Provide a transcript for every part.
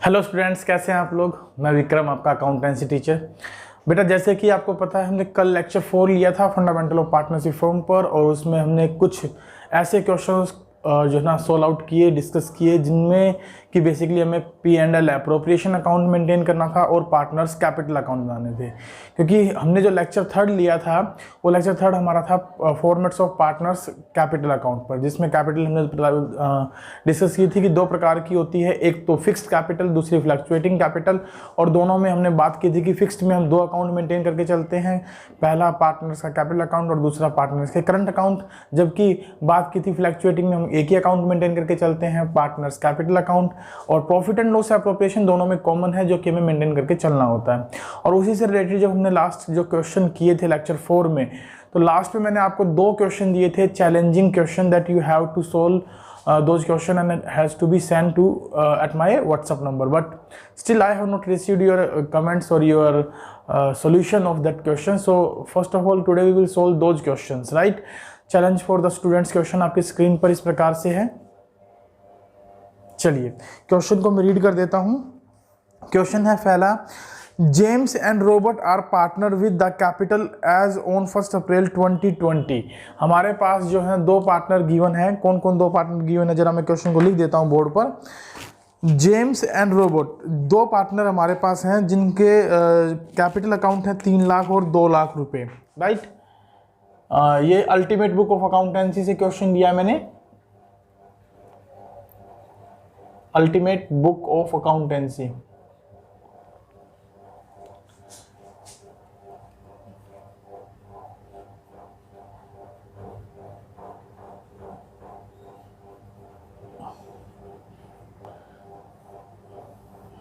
Hello students, कैसे हैं आप लोग। मैं विक्रम, आपका अकाउंटेंसी टीचर। बेटा, जैसे कि आपको पता है, हमने कल लेक्चर 4 लिया था फंडामेंटल ऑफ पार्टनरशिप फर्म पर, और उसमें हमने कुछ ऐसे क्वेश्चंस जो है ना सोल्व आउट किए, डिस्कस किए, जिनमें कि बेसिकली हमें P&L अप्रोप्रिएशन अकाउंट मेंटेन करना था और पार्टनर्स कैपिटल अकाउंट बनाने थे। क्योंकि हमने जो लेक्चर 3 लिया था, वो लेक्चर 3 हमारा था formats of partners capital account पर, जिसमें कैपिटल हमने डिस्कस की थी कि दो प्रकार की होती है, एक तो फिक्स्ड कैपिटल, दूसरी फ्लक्चुएटिंग कैपिटल। और दोनों में हमने बात की थी कि फिक्स्ड में हम दो अकाउंट मेंटेन करके चलते हैं, पहला पार्टनर्स का कैपिटल अकाउंट और दूसरा पार्टनर्स के करंट अकाउंट। जबकि बात की थी फ्लक्चुएटिंग में हम एक ही अकाउंट मेंटेन करके चलते हैं, पार्टनर्स कैपिटल अकाउंट। और प्रॉफिट एंड लॉस एप्रोप्रिएशन दोनों में कॉमन है, जो कि हमें मेंटेन करके चलना होता है। और उसी से रिलेटेड जब हमने लास्ट जो क्वेश्चन किए थे लेक्चर 4 में, तो लास्ट में मैंने आपको दो क्वेश्चन दिए थे, challenging question, that you have to solve those question and it has to be sent to at my WhatsApp number. But still I have not received your comments or your solution of that question. So first of all, today we will solve those questions, right? Challenge for the students question आपकी screen पर इस प्रकार से है। चलिए question को मैं read कर देता हूँ। क्वेश्चन है पहला, James and Robert are partner with the capital as on 1 April 2020। हमारे पास जो है दो पार्टनर गिवन है। कौन कौन दो पार्टनर गिवन है, जरा मैं क्वेश्चन को लिख देता हूं बोर्ड पर। जेम्स एंड रॉबर्ट दो पार्टनर हमारे पास हैं, जिनके कैपिटल अकाउंट है 3 लाख और 2 लाख रुपए, राइट। ये अल्टीमेट बुक ऑफ अकाउंटेंसी से क्वेश्चन दिया मैंने, ultimate book of accountancy.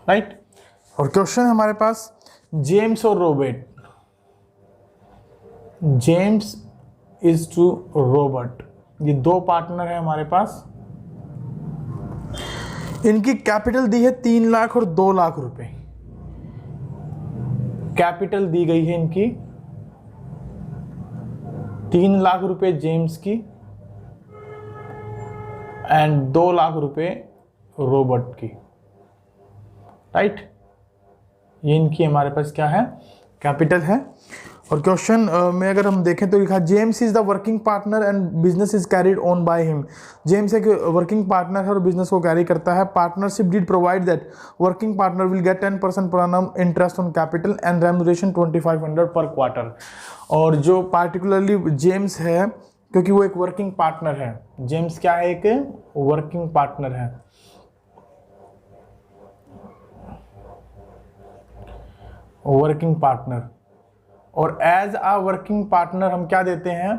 Right. और क्वेश्चन है हमारे पास, जेम्स और Robert, James is to Robert, ये दो पार्टनर है हमारे पास। इनकी कैपिटल दी है 3 लाख और 2 लाख रुपए। कैपिटल दी गई है इनकी 3 लाख रुपए जेम्स की एंड 2 लाख रुपए रॉबर्ट की, राइट। ये इनकी हमारे पास क्या है, कैपिटल है। और क्वेश्चन में अगर हम देखें तो लिखा, James is the working partner and business is carried on by him. James एक वर्किंग पार्टनर है और बिजनेस को कैरी करता है। Partnership did provide that working partner will get 10% per annum interest on capital and remuneration 2500 पर quarter. और जो particularly James है, क्योंकि वो एक वर्किंग पार्टनर है, जेम्स क्या है, एक वर्किंग पार्टनर है, वर्किंग पार्टनर। और एज अ वर्किंग पार्टनर हम क्या देते हैं,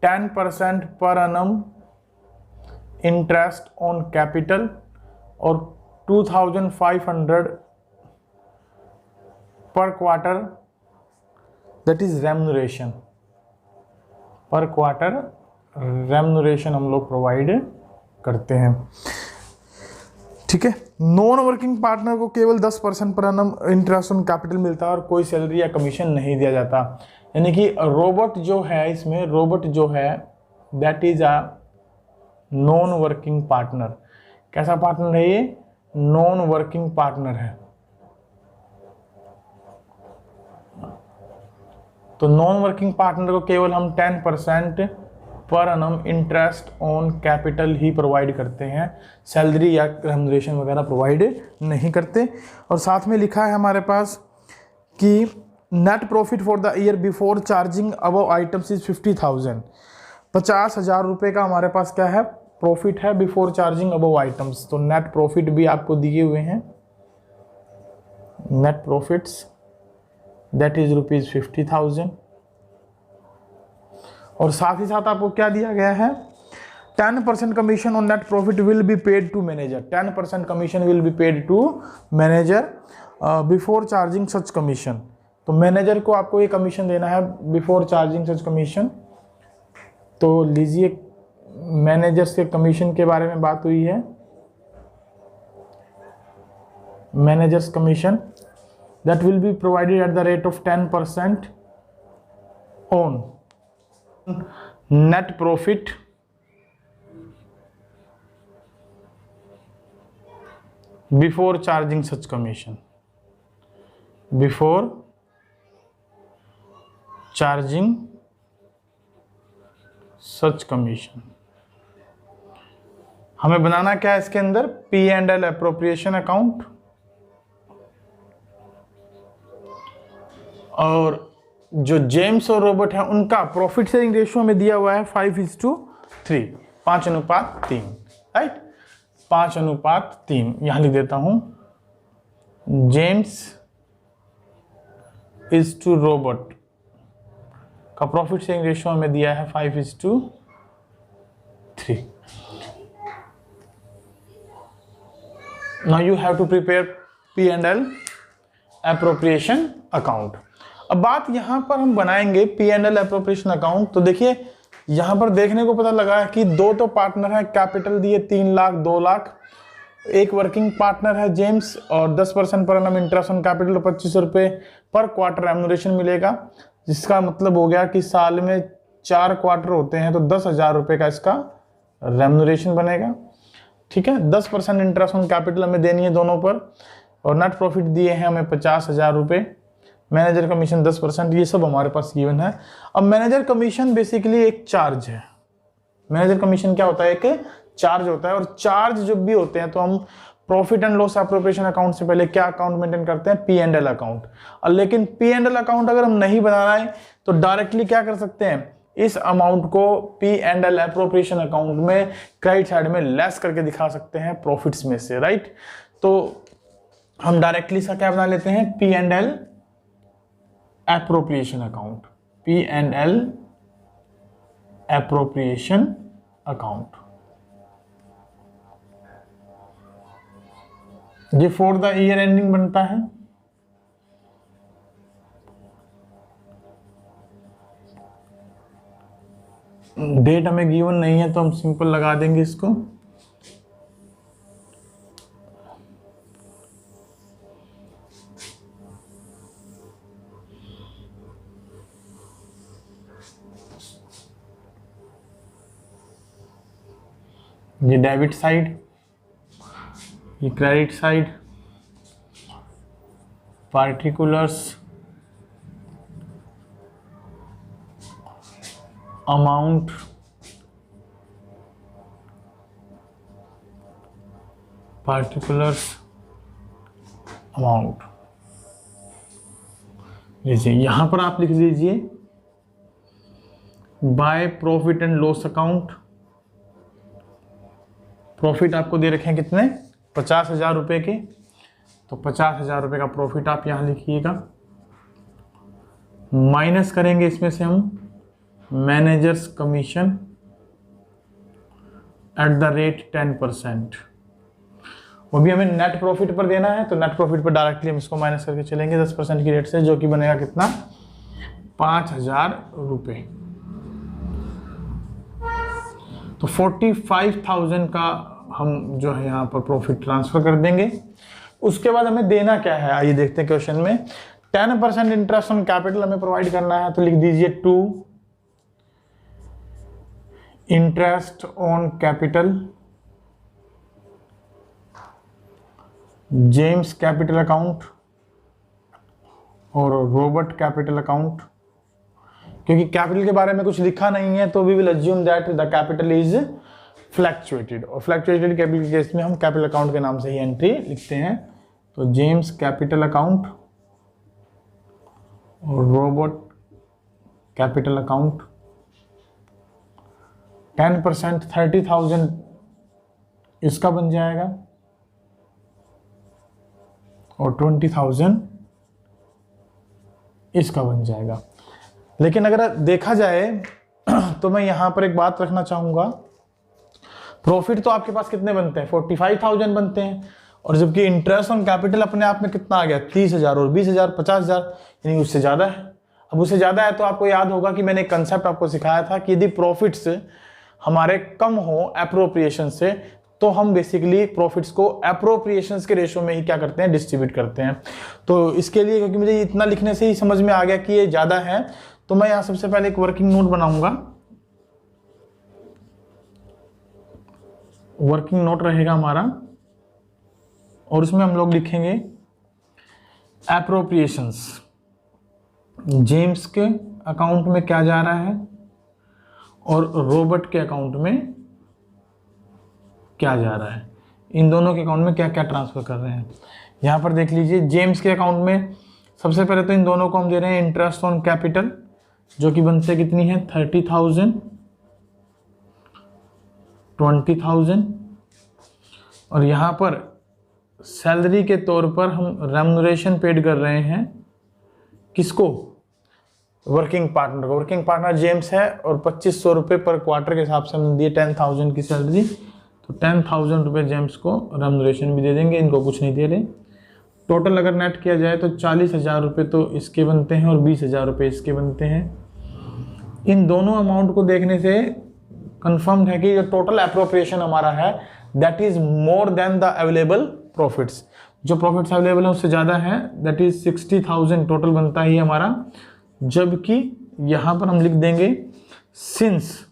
10% per annum interest on capital और 2500 पर क्वार्टर, दैट इज रेम्यूनरेशन। पर क्वार्टर रेम्यूनरेशन हम लोग प्रोवाइड करते हैं, ठीक है। नॉन वर्किंग पार्टनर को केवल 10% per annum interest on capital मिलता है और कोई सैलरी या कमीशन नहीं दिया जाता। यानी कि रॉबर्ट जो है, इसमें रॉबर्ट जो है that is a non working partner. कैसा पार्टनर है ये, नॉन वर्किंग पार्टनर है। तो नॉन वर्किंग पार्टनर को केवल हम 10% per annum interest on capital he provide करते हैं, सैलरी या रेम्यूनरेशन वगैरह प्रोवाइड नहीं करते। और साथ में लिखा है हमारे पास कि net profit for the year before charging above items is 50,000। 50,000 रुपये का हमारे पास क्या है, प्रॉफिट है बिफोर चार्जिंग अबव आइटम्स। तो नेट प्रॉफिट भी आपको दिए हुए हैं, नेट प्रॉफिट्स दैट इज ₹50,000। और साथ ही साथ आपको क्या दिया गया है, 10% commission on net profit will be paid to manager. 10% commission will be paid to manager before charging such commission. तो मैनेजर को आपको ये कमीशन देना है बिफोर चार्जिंग सच कमीशन। तो लीजिए, मैनेजर्स के कमीशन के बारे में बात हुई है। Managers commission that will be provided eight the rate of 10% on net profit before charging such commission, before charging such commission. हमें बनाना क्या है इसके अंदर, P&L एप्रोप्रिएशन अकाउंट, और जो जेम्स और रॉबर्ट है उनका प्रॉफिट शेयरिंग रेशियो में दिया हुआ है 5:3, 5:3, राइट, 5:3। यहां लिख देता हूं, जेम्स इज टू रॉबर्ट का प्रॉफिट शेयरिंग रेशियो में दिया है 5:3। Now you have to prepare P&L appropriation account. अब बात यहां पर हम बनाएंगे P&L एप्रोप्रिएशन अकाउंट। तो देखिए यहां पर देखने को पता लगा है कि दो तो पार्टनर है, कैपिटल दिए 3 लाख 2 लाख, एक वर्किंग पार्टनर है जेम्स, और 10% per annum interest on capital 2500 रुपये पर क्वार्टर रेम्यूनरेशन मिलेगा, जिसका मतलब हो गया कि साल में 4 क्वार्टर होते हैं तो 10,000 रुपये का इसका रेम्यूनरेशन बनेगा। ठीक है, 10% इंटरेस्ट ऑन कैपिटल हमें देनी है दोनों पर, और नेट प्रॉफिट दिए हैं हमें 50,000 रुपये, मैनेजर कमीशन 10%, ये सब हमारे पास गिवन है। अब मैनेजर कमीशन बेसिकली एक चार्ज है। मैनेजर कमीशन क्या होता है, एक चार्ज होता है, और चार्ज जब भी होते हैं तो हम profit and loss appropriation account से पहले क्या अकाउंट मेंटेन करते हैं, P&L अकाउंट। और लेकिन P&L अकाउंट अगर हम नहीं बनाना है तो डायरेक्टली क्या कर सकते हैं, इस अमाउंट को P&L एप्रोप्रिएशन अकाउंट में क्रेडिट साइड में लेस करके दिखा सकते हैं प्रॉफिट्स में से, राइट। तो हम डायरेक्टली इसका क्या बना लेते हैं, P&L appropriation account, P&L appropriation account. ये फॉर द ईयर एंडिंग बनता है। डेट हमें गिवन नहीं है तो हम सिंपल लगा देंगे इसको। ये डेबिट साइड, ये credit side, particulars amount, particulars amount. लीजिए यहां पर आप लिख दीजिए by profit and loss account. Profit आपको दे रखे हैं कितने, 50,000 रुपये के, तो 50,000 रुपये का प्रॉफिट आप यहां लिखिएगा। माइनस करेंगे इसमें से हम managers commission at the rate 10%, वो भी हमें नेट प्रॉफिट पर देना है, तो नेट प्रॉफिट पर डायरेक्टली हम इसको माइनस करके चलेंगे 10% की रेट से, जो कि बनेगा कितना, 5,000 रुपये। तो 45,000 का हम जो है यहाँ पर प्रॉफिट ट्रांसफर कर देंगे। उसके बाद हमें देना क्या है, आइए देखते हैं क्वेश्चन में। 10% इंटरेस्ट ऑन कैपिटल हमें प्रोवाइड करना है, तो लिख दीजिए to interest on capital James capital account और रॉबर्ट कैपिटल अकाउंट। क्योंकि कैपिटल के बारे में कुछ लिखा नहीं है तो we will assume that the capital is fluctuated, और फ्लैक्चुएटेड कैपिटल के केस में हम कैपिटल अकाउंट के नाम से ही एंट्री लिखते हैं। तो जेम्स कैपिटल अकाउंट और रॉबर्ट कैपिटल अकाउंट। 10% 30,000 इसका बन जाएगा और 20,000 इसका बन जाएगा। लेकिन अगर देखा जाए तो मैं यहां पर एक बात रखना चाहूंगा, प्रॉफिट तो आपके पास कितने बनते हैं, 45,000 बनते हैं, और जबकि इंटरेस्ट ऑन कैपिटल अपने आप में कितना आ गया, 30,000 और 20,000 50,000, यानी उससे ज़्यादा है। अब उससे ज़्यादा है तो आपको याद होगा कि मैंने एक कंसेप्ट आपको सिखाया था कि यदि प्रॉफिट्स हमारे कम हो एप्रोप्रिएशन से, तो हम बेसिकली प्रॉफिट्स को एप्रोप्रिएशंस के रेशो में ही क्या करते हैं, डिस्ट्रीब्यूट करते हैं। तो इसके लिए क्योंकि मुझे इतना लिखने से ही समझ में आ गया कि ये ज़्यादा है, तो मैं यहाँ सबसे पहले एक वर्किंग नोट बनाऊंगा। वर्किंग नोट रहेगा हमारा और उसमें हम लोग लिखेंगे एप्रोप्रिएशंस, जेम्स के अकाउंट में क्या जा रहा है और रॉबर्ट के अकाउंट में क्या जा रहा है, इन दोनों के अकाउंट में क्या क्या ट्रांसफर कर रहे हैं। यहाँ पर देख लीजिए, जेम्स के अकाउंट में सबसे पहले तो इन दोनों को हम दे रहे हैं इंटरेस्ट ऑन कैपिटल, जो कि बनते कितनी है 30,000, 20,000, और यहाँ पर सैलरी के तौर पर हम रेम्यूनरेशन पेड कर रहे हैं किसको, वर्किंग पार्टनर को। वर्किंग पार्टनर जेम्स है और 2,500 रुपये पर क्वार्टर के हिसाब से हम दिए 10,000 की सैलरी, तो 10,000 रुपये जेम्स को रेम्यूनरेशन भी दे देंगे, इनको कुछ नहीं दे रहे। टोटल अगर नेट किया जाए तो 40,000 रुपये तो इसके बनते हैं और 20,000 रुपये इसके बनते हैं। इन दोनों अमाउंट को देखने से कंफर्म है कि जो टोटल अप्रोप्रिएशन हमारा है that is more than the available profits, जो प्रॉफिट्स अवेलेबल है उससे ज़्यादा है, दैट इज 60,000 टोटल बनता ही हमारा। जबकि यहां पर हम लिख देंगे since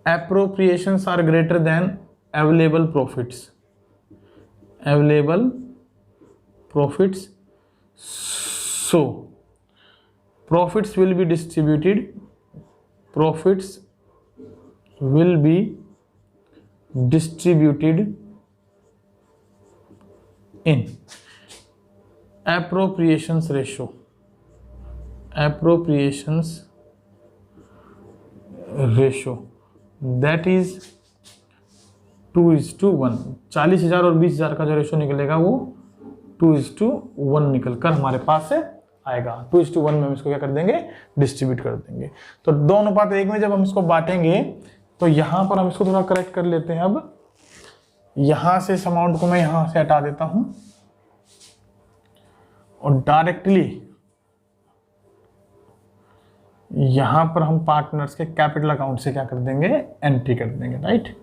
appropriations are greater than available profits, so profits will be distributed in appropriations ratio, that is 2:1। 40,000 और 20,000 का जो रेशो निकलेगा वो 2:1 निकल कर हमारे पास से आएगा। 2:1 में हम इसको क्या कर देंगे, डिस्ट्रीब्यूट कर देंगे। तो 2:1 में जब हम इसको बांटेंगे तो यहां पर हम इसको थोड़ा करेक्ट कर लेते हैं। अब यहां से इस अमाउंट को मैं यहां से हटा देता हूं और डायरेक्टली यहां पर हम पार्टनर्स के कैपिटल अकाउंट से क्या कर देंगे, एंट्री कर देंगे, राइट।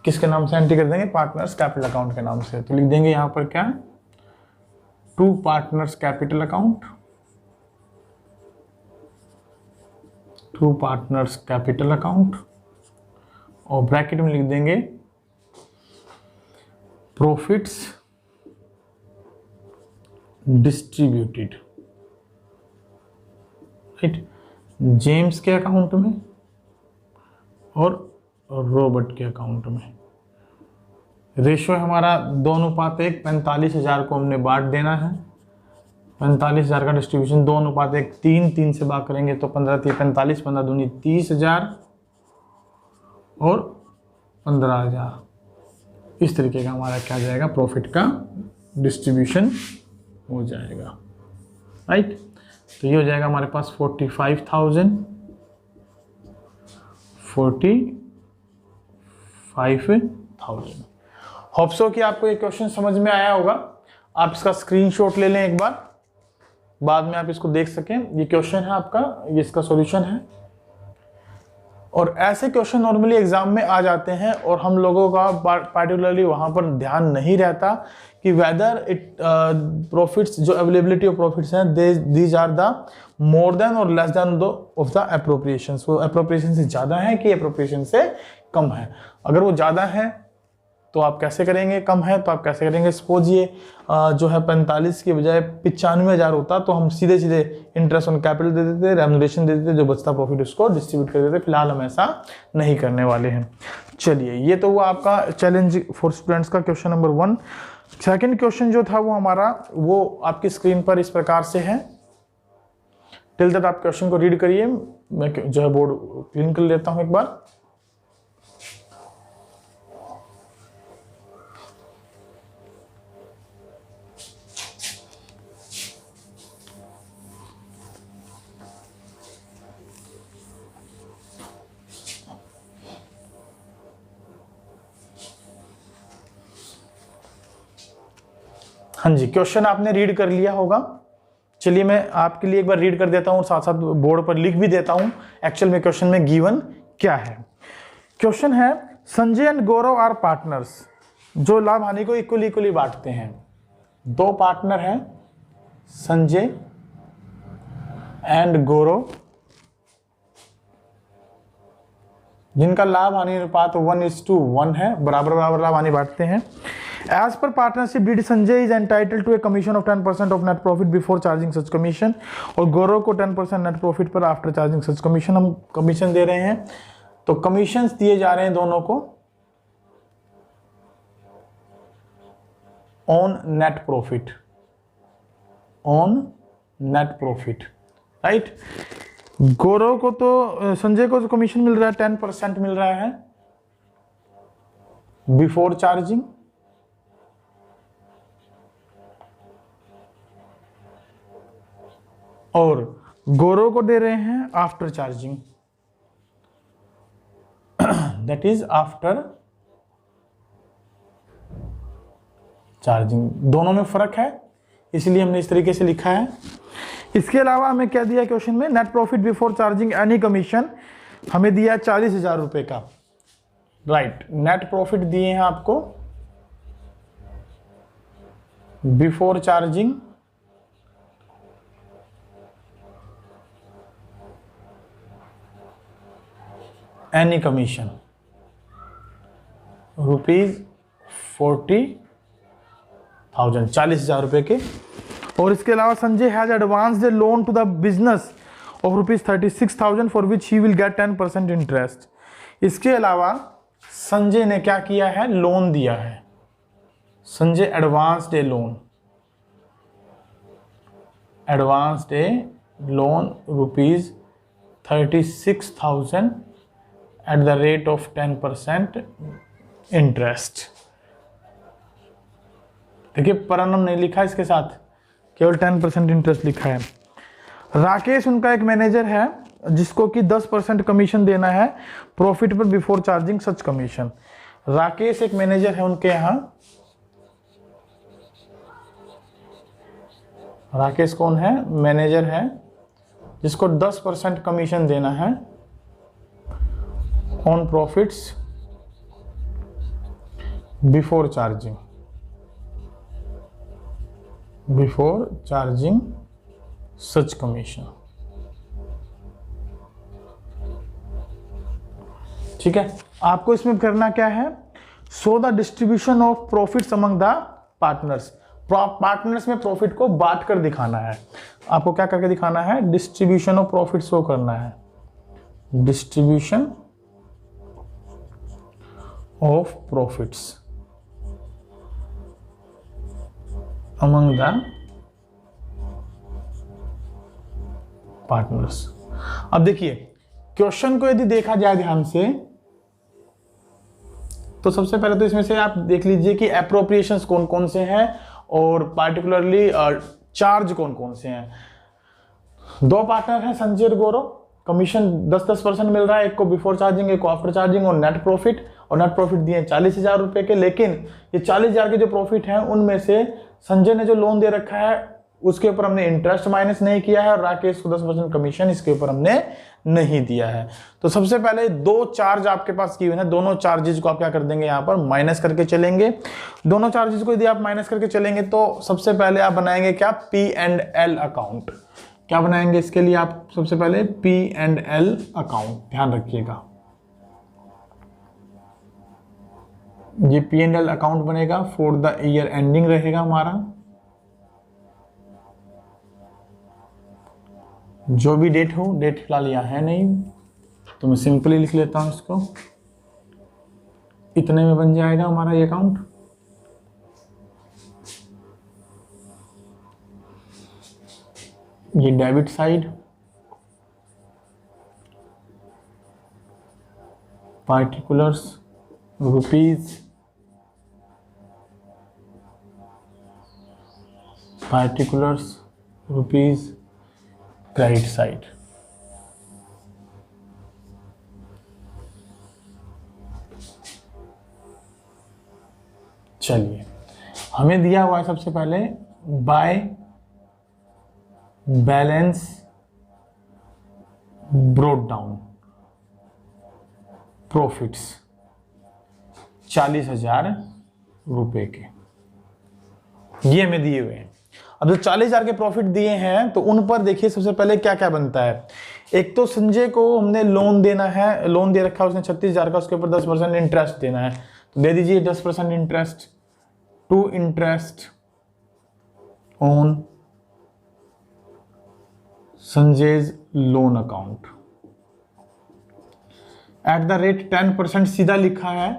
किसके नाम से एंट्री कर देंगे, पार्टनर्स कैपिटल अकाउंट के नाम से। तो लिख देंगे यहां पर क्या, to partners capital account, to partners capital account, और ब्रैकेट में लिख देंगे प्रॉफिट्स डिस्ट्रीब्यूटेड, राइट, जेम्स के अकाउंट में और रॉबर्ट के अकाउंट में। रेशो हमारा 2:1, 45,000 को हमने बांट देना है। 45,000 का डिस्ट्रीब्यूशन 2:1, 3 से भाग करेंगे तो 15×3 = 45, 15 दूनी 30,000 और 15,000। इस तरीके का हमारा क्या जाएगा, प्रॉफिट का डिस्ट्रीब्यूशन हो जाएगा, राइट। तो ये हो जाएगा हमारे पास 45,000, 45,000। होप सो कि आपको ये क्वेश्चन समझ में आया होगा। आप इसका स्क्रीनशॉट ले लें एक बार, बाद में आप इसको देख सकें। ये क्वेश्चन है आपका, ये इसका सॉल्यूशन है। और ऐसे क्वेश्चन नॉर्मली एग्जाम में आ जाते हैं और हम लोगों का पार्टिकुलरली वहां पर ध्यान नहीं रहता कि वेदर इट प्रॉफिट्स, जो अवेलेबिलिटी ऑफ प्रॉफिट्स हैं, these are the more than और less than of the appropriations. वो अप्रोप्रिएशन से ज़्यादा है कि अप्रोप्रिएशन से कम है। अगर वो ज़्यादा है तो आप कैसे करेंगे, कम है तो आप कैसे करेंगे। सपोज ये जो है 45 के बजाय 95,000 होता तो हम सीधे सीधे इंटरेस्ट ऑन कैपिटल दे देते, रेम्यूनरेशन दे देते, जो बचता प्रॉफिट उसको डिस्ट्रीब्यूट कर देते। फिलहाल हम ऐसा नहीं करने वाले हैं। चलिए, ये तो वो आपका चैलेंज फॉर स्टूडेंट्स का क्वेश्चन नंबर 1। सेकेंड क्वेश्चन जो था वो हमारा, वो आपकी स्क्रीन पर इस प्रकार से है। टिल तक आप क्वेश्चन को रीड करिए, मैं जो है बोर्ड क्लीन कर लेता हूं एक बार। हाँ जी, क्वेश्चन आपने रीड कर लिया होगा। चलिए मैं आपके लिए एक बार रीड कर देता हूँ और साथ साथ बोर्ड पर लिख भी देता हूँ एक्चुअल में क्वेश्चन में गिवन क्या है। क्वेश्चन है, Sanjay and Gaurav are partners, जो लाभ हानि को इक्वली बांटते हैं। दो पार्टनर हैं, संजय एंड गौरव, जिनका लाभ हानि अनुपात 1:1 है, बराबर बराबर लाभ हानि बांटते हैं। As per partnership deed, Sanjay is entitled to a commission of 10% of net profit before charging such commission, और गौरव को 10% net profit पर after charging such commission हम commission दे रहे हैं। तो commissions दिए जा रहे हैं दोनों को on net profit, राइट। गौरव को तो संजय को तो कमीशन मिल रहा है 10% मिल रहा है बिफोर चार्जिंग, और गौरव को दे रहे हैं after charging, that is after charging. दोनों में फर्क है, इसलिए हमने इस तरीके से लिखा है। इसके अलावा हमें क्या दिया क्वेश्चन में, net profit before charging any commission हमें दिया 40,000 रुपए का, राइट। नेट प्रॉफिट दिए हैं आपको बिफोर चार्जिंग एनी कमीशन ₹40,000, 40,000 रुपए के। और इसके अलावा Sanjay has advanced a loan to the business of ₹36,000 for which he will get 10% interest. इसके अलावा संजय ने क्या किया है, लोन दिया है। Sanjay advanced a loan ₹36,000 at the rate of 10% interest. देखिए पर annum नहीं लिखा इसके साथ, केवल 10% इंटरेस्ट लिखा है। राकेश उनका एक मैनेजर है जिसको कि 10% कमीशन देना है प्रॉफिट पर before charging such commission. Rakesh एक मैनेजर है उनके यहाँ। राकेश कौन है, मैनेजर है जिसको 10% कमीशन देना है on profits before charging such commission. ठीक है, आपको इसमें करना क्या है, show the distribution of profits among the partners. Partners में प्रॉफिट को बांट कर दिखाना है। आपको क्या करके दिखाना है, डिस्ट्रीब्यूशन ऑफ प्रॉफिट शो करना है, distribution of profits among the partners. अब देखिए क्वेश्चन को यदि देखा जाए ध्यान से तो सबसे पहले तो इसमें से आप देख लीजिए कि एप्रोप्रिएशंस कौन कौन से हैं और पार्टिकुलरली चार्ज कौन कौन से हैं। दो पार्टनर हैं संजय और गौरव, कमीशन 10% मिल रहा है, एक को बिफोर चार्जिंग एक को आफ्टर चार्जिंग, और नेट प्रॉफिट दिए 40,000 रुपए के। लेकिन ये 40,000 के जो प्रॉफिट हैं उनमें से संजय ने जो लोन दे रखा है उसके ऊपर हमने इंटरेस्ट माइनस नहीं किया है, और राकेश को 10% कमीशन इसके ऊपर हमने नहीं दिया है। तो सबसे पहले दो चार्ज आपके पास किए हुए हैं, दोनों चार्जेस को आप क्या कर देंगे, यहाँ पर माइनस करके चलेंगे। दोनों चार्जेस को यदि आप माइनस करके चलेंगे तो सबसे पहले आप बनाएंगे क्या, P&L अकाउंट। क्या बनाएंगे इसके लिए आप, सबसे पहले P&L अकाउंट, ध्यान रखिएगा ये P&L अकाउंट बनेगा फॉर द ईयर एंडिंग रहेगा हमारा। जो भी डेट हो, डेट फिलहाल यहाँ है नहीं तो मैं सिंपली लिख लेता हूं इसको, इतने में बन जाएगा हमारा ये अकाउंट। ये debit side, particulars rupees, credit side. चलिए हमें दिया हुआ है सबसे पहले by balance brought down profits 40,000 रुपए के, ये हमें दिए हुए हैं। अब जो 40,000 के प्रॉफिट दिए हैं तो उन पर देखिए सबसे पहले क्या क्या बनता है। एक तो संजय को हमने लोन देना है, लोन दे रखा है उसने 36,000 का, उसके ऊपर 10% इंटरेस्ट देना है, तो दे दीजिए 10% इंटरेस्ट। टू इंटरेस्ट ऑन संजय's loan account at the rate 10%, सीधा लिखा है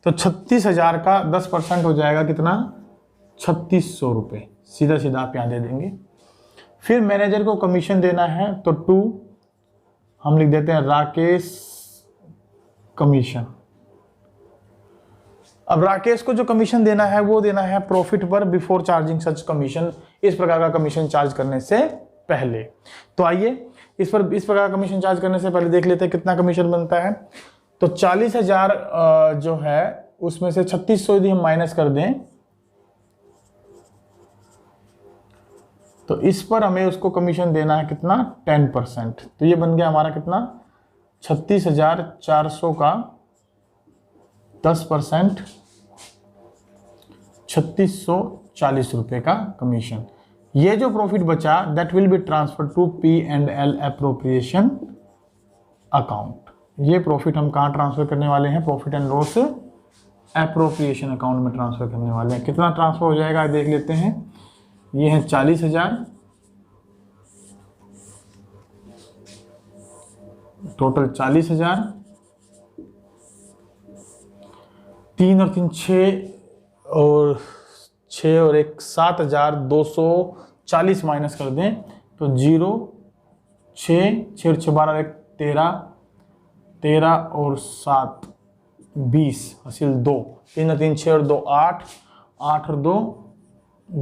तो 36,000 का 10% हो जाएगा कितना, 3600 रुपये, सीधा सीधा आप यहाँ दे देंगे। फिर मैनेजर को कमीशन देना है तो टू हम लिख देते हैं राकेश कमीशन। अब राकेश को जो कमीशन देना है वो देना है प्रॉफिट पर बिफोर चार्जिंग सच कमीशन, इस प्रकार का कमीशन चार्ज करने से पहले। तो आइए इस प्रकार का कमीशन चार्ज करने से पहले देख लेते हैं कितना कमीशन बनता है। तो 40,000 जो है उसमें से 3600 यदि हम माइनस कर दें तो इस पर हमें उसको कमीशन देना है कितना, 10%। तो ये बन गया हमारा कितना, 36,400 का 10%, 3640 रुपये का कमीशन। ये जो प्रॉफिट बचा that will be transfer to P&L appropriation account. ये प्रॉफिट हम कहाँ ट्रांसफर करने वाले हैं, profit and loss appropriation account में ट्रांसफर करने वाले हैं। कितना ट्रांसफर हो जाएगा देख लेते हैं। ये है 40,000, टोटल 40,000, 3 और 3 6 और 1 7,240 माइनस कर दें तो 0 6 6 और 6 12 1 13 और 7 20 हासिल 2, 3 और 3 6 और 2 8 8 और 2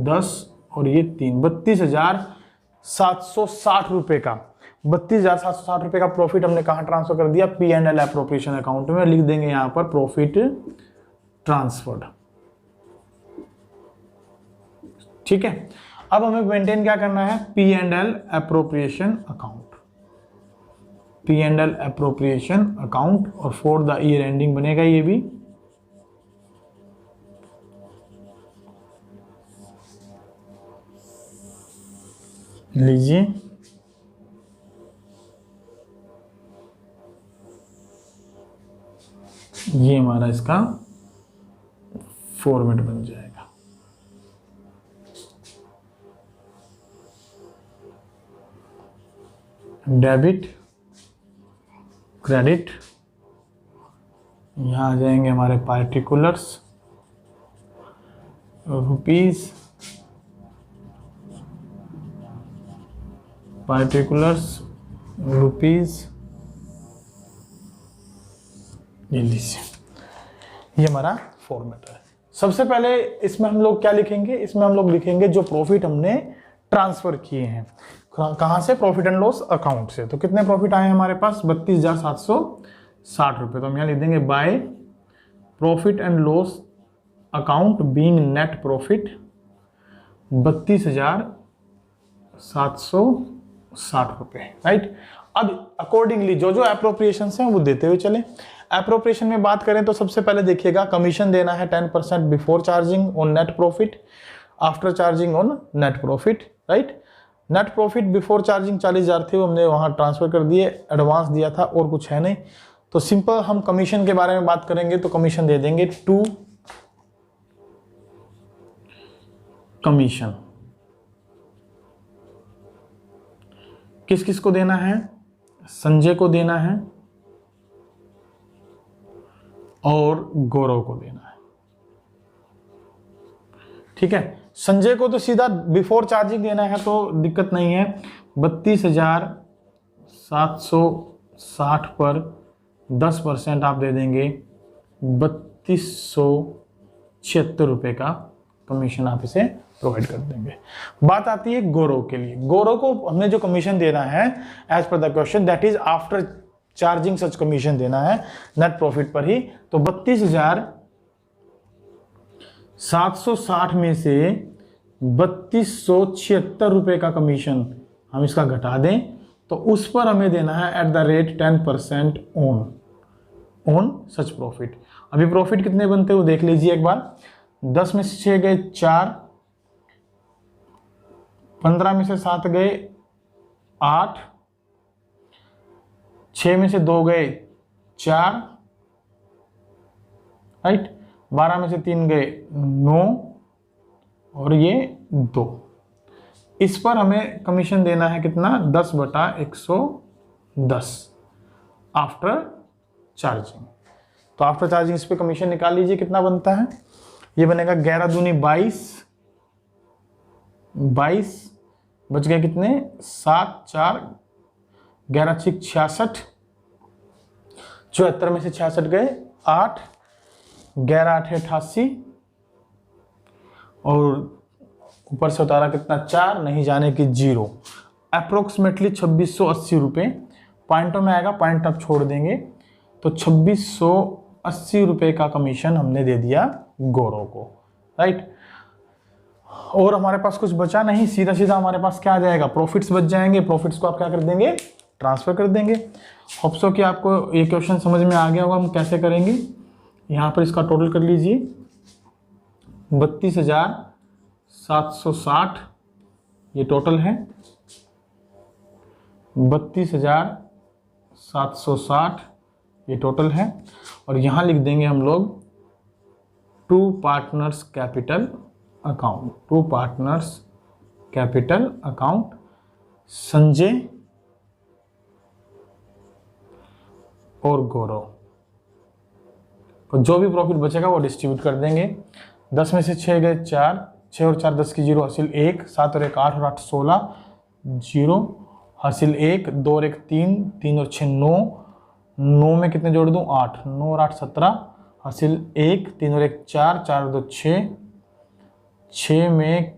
10 और ये 3, 32,760 रुपये का 32,760 रुपये का प्रॉफिट हमने कहाँ ट्रांसफर कर दिया, P&L एप्रोप्रिएशन अकाउंट में। लिख देंगे यहाँ पर प्रॉफिट ट्रांसफर्ड। ठीक है, अब हमें मेंटेन क्या करना है, P&L appropriation account, P&L appropriation account, और फॉर द ईयर एंडिंग बनेगा ये भी। लीजिए ये हमारा इसका फॉर्मेट बन जाएगा। डेबिट क्रेडिट, यहाँ आ जाएंगे हमारे पार्टिकुलर्स, रुपीज, पार्टिकुलर्स रुपीज, ये लीजिए, ये हमारा फॉर्मेट है। सबसे पहले इसमें हम लोग क्या लिखेंगे, इसमें हम लोग लिखेंगे जो प्रॉफिट हमने ट्रांसफर किए हैं। कहाँ से, प्रॉफिट एंड लॉस अकाउंट से। तो कितने प्रॉफिट आए हमारे पास, 32,760 रुपये। तो हम यहाँ लिख देंगे by profit and loss account being net profit 32,760 रुपये, राइट। अब अकॉर्डिंगली जो जो एप्रोप्रिएशन हैं वो देते हुए चले। एप्रोप्रिएशन में बात करें तो सबसे पहले देखिएगा कमीशन देना है 10% before charging on net profit, after charging on net profit, right. Net profit before charging 40,000 थे, वो हमने वहाँ ट्रांसफर कर दिए, एडवांस दिया था और कुछ है नहीं। तो सिंपल हम कमीशन के बारे में बात करेंगे तो कमीशन दे देंगे टू कमीशन। किस किस को देना है, संजय को देना है और गौरव को देना है। ठीक है, संजय को तो सीधा बिफोर चार्जिंग देना है तो दिक्कत नहीं है। 32,760 पर 10% आप दे देंगे 3276 रुपये का कमीशन आप इसे प्रोवाइड कर देंगे। बात आती है गौरव के लिए। गौरव को हमने जो कमीशन देना है as per the question that is after charging such commission देना है नेट प्रॉफिट पर ही। तो 32,760 में से 3276 रुपये का कमीशन हम इसका घटा दें तो उस पर हमें देना है eight the rate 10% on such profit. अभी प्रॉफिट कितने बनते हैं वो देख लीजिए एक बार। 10 में से 6 गए 4, 15 में से 7 गए 8, 6 में से 2 गए 4, राइट, 12 में से 3 गए 9 और ये 2। इस पर हमें कमीशन देना है कितना, 10/110 आफ्टर चार्जिंग। तो आफ्टर चार्जिंग इस पे कमीशन निकाल लीजिए, कितना बनता है, ये बनेगा 11 दूनी 22 बच गए कितने, 7 4 11 6 66, 74 में से 66 गए 8, 11 8 88 और ऊपर से उतारा कितना 4, नहीं जाने की 0, अप्रोक्सीमेटली 2680 रुपये। पॉइंटों में आएगा, पॉइंट आप छोड़ देंगे, तो 2680 रुपये का कमीशन हमने दे दिया गौरव को, राइट। और हमारे पास कुछ बचा नहीं, सीधा सीधा हमारे पास क्या आ जाएगा, प्रॉफिट्स बच जाएंगे। प्रॉफिट्स को आप क्या कर देंगे, ट्रांसफर कर देंगे। होप सो कि आपको ये क्वेश्चन समझ में आ गया होगा हम कैसे करेंगे। यहाँ पर इसका टोटल कर लीजिए, 32,760 ये टोटल है, 32,760 ये टोटल है। और यहाँ लिख देंगे हम लोग to partners capital account, to partners capital account, Sanjay और गौरव। तो जो भी प्रॉफिट बचेगा वो डिस्ट्रीब्यूट कर देंगे। 10 में से 6 गए 4, 6 और 4 10 की 0 हासिल 1, 7 और 1 8 और 8 16 0 हासिल 1, 2 और 1 3, 3 और 6 9, 9 में कितने जोड़ दूं 8, 9 और 8 17 हासिल 1, 3 और 1 4, 4 और 2 6, 6 में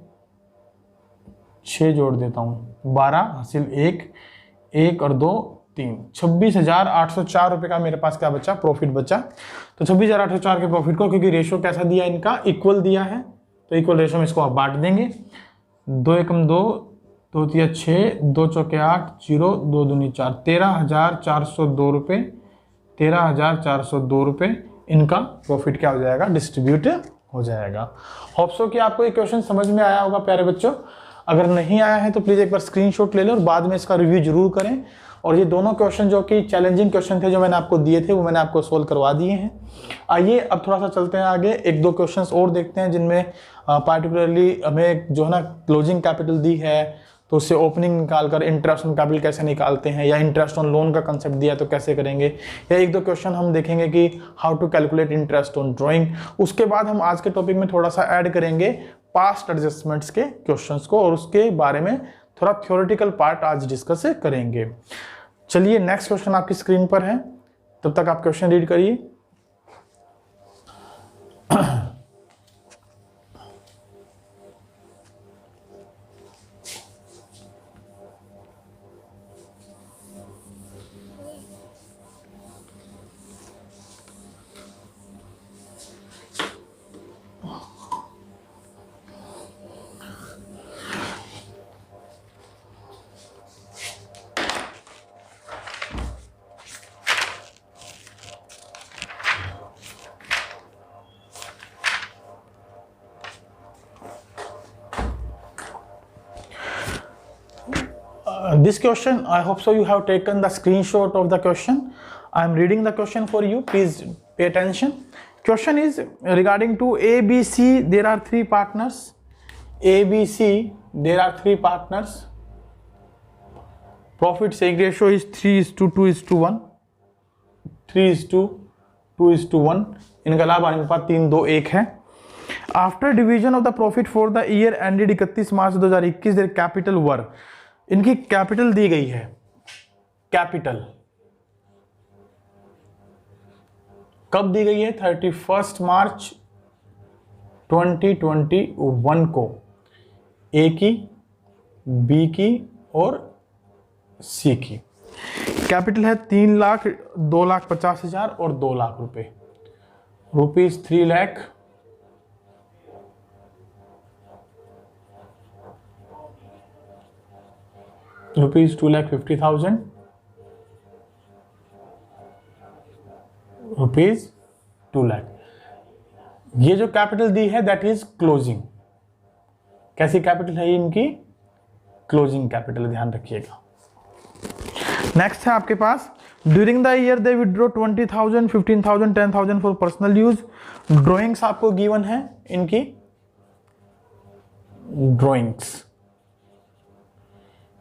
6 जोड़ देता हूँ 12 हासिल 1, 1 और 2 3, 26,804 रुपये का मेरे पास क्या बचा, प्रॉफिट बचा। तो 26,804 के प्रॉफिट को, क्योंकि रेशो कैसा दिया इनका, इक्वल दिया है, तो इक्वल रेशो में इसको आप बांट देंगे। 2 एकम 2, 2 तिया 6, 2 चौके 8 0, 2 दूनी 4, 13,402 रुपये, 13,402 रुपये इनका प्रॉफिट क्या हो जाएगा, डिस्ट्रीब्यूट हो जाएगा। होप सो कि आपको ये क्वेश्चन समझ में आया होगा प्यारे बच्चों। अगर नहीं आया है तो प्लीज़ एक बार स्क्रीनशॉट ले लो और बाद में इसका रिव्यू जरूर करें। और ये दोनों क्वेश्चन जो कि चैलेंजिंग क्वेश्चन थे जो मैंने आपको दिए थे वो मैंने आपको सोल्व करवा दिए हैं। आइए अब थोड़ा सा चलते हैं आगे, एक दो क्वेश्चंस और देखते हैं जिनमें पार्टिकुलरली हमें जो है ना क्लोजिंग कैपिटल दी है तो उससे ओपनिंग निकालकर इंटरेस्ट ऑन कैपिटल कैसे निकालते हैं, या इंटरेस्ट ऑन लोन का कंसेप्ट दिया तो कैसे करेंगे, या एक दो क्वेश्चन हम देखेंगे कि how to calculate interest on drawing. उसके बाद हम आज के टॉपिक में थोड़ा सा ऐड करेंगे पास्ट एडजस्टमेंट्स के क्वेश्चंस को और उसके बारे में थोड़ा थ्योरेटिकल पार्ट आज डिस्कस करेंगे। चलिए नेक्स्ट क्वेश्चन आपकी स्क्रीन पर है, तब तक आप क्वेश्चन रीड करिए। This question, I hope so you have taken the screenshot of the question. I am reading the question for you. Please pay attention. Question is regarding to ABC. There are three partners. ABC. There are three partners. Profit sharing ratio is 3:2:1. 3:2:1. इनका लाभ अनुपात 3:2:1 है. After division of the profit for the year ended 31 March 2021, their capital were. इनकी capital दी गई है. Capital कब दी गई है? 31 मार्च 2021 को ए की, बी की और सी की. कैपिटल है 3 लाख, 2,50,000 और 2 लाख रुपए. Rupees 3 lakh, rupees 2,50,000, rupees 2 lakh. ये जो कैपिटल दी है दैट इज क्लोजिंग. कैसी कैपिटल है इनकी? क्लोजिंग कैपिटल, ध्यान रखिएगा. नेक्स्ट है आपके पास, during the year they withdraw 20,000, 15,000, 10,000 for personal use. Drawings आपको गिवन है इनकी. ड्रॉइंग्स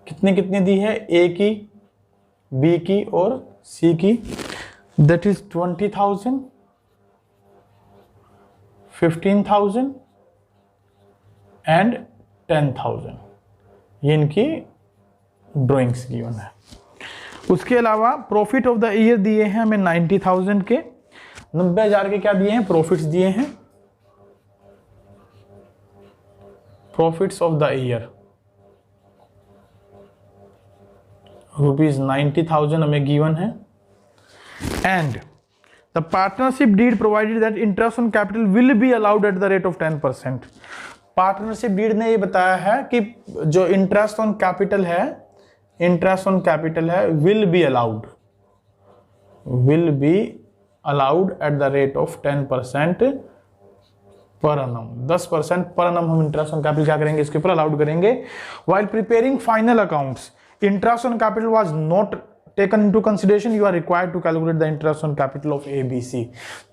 कितनी कितनी दी है, ए की, बी की और सी की, दैट इज 20,000, 15,000 एंड 10,000, ये इनकी ड्राइंग्स गिवन है। उसके अलावा प्रॉफिट ऑफ द ईयर दिए हैं हमें 90,000 के, 90,000 के क्या दिए हैं, प्रॉफिट्स दिए हैं, प्रॉफिट्स ऑफ द ईयर ₹90,000 हमें गिवन है। And the partnership deed provided that interest on capital will be allowed at the rate of 10%। Partnership deed ने ये बताया है कि जो इंटरेस्ट ऑन कैपिटल है, इंटरेस्ट ऑन कैपिटल है, will be allowed at the rate of 10% per annum, 10% per annum हम interest on capital क्या करेंगे, इसके ऊपर अलाउड करेंगे। While preparing final accounts, interest on capital was not taken into consideration, you are required to calculate the interest on capital of ABC।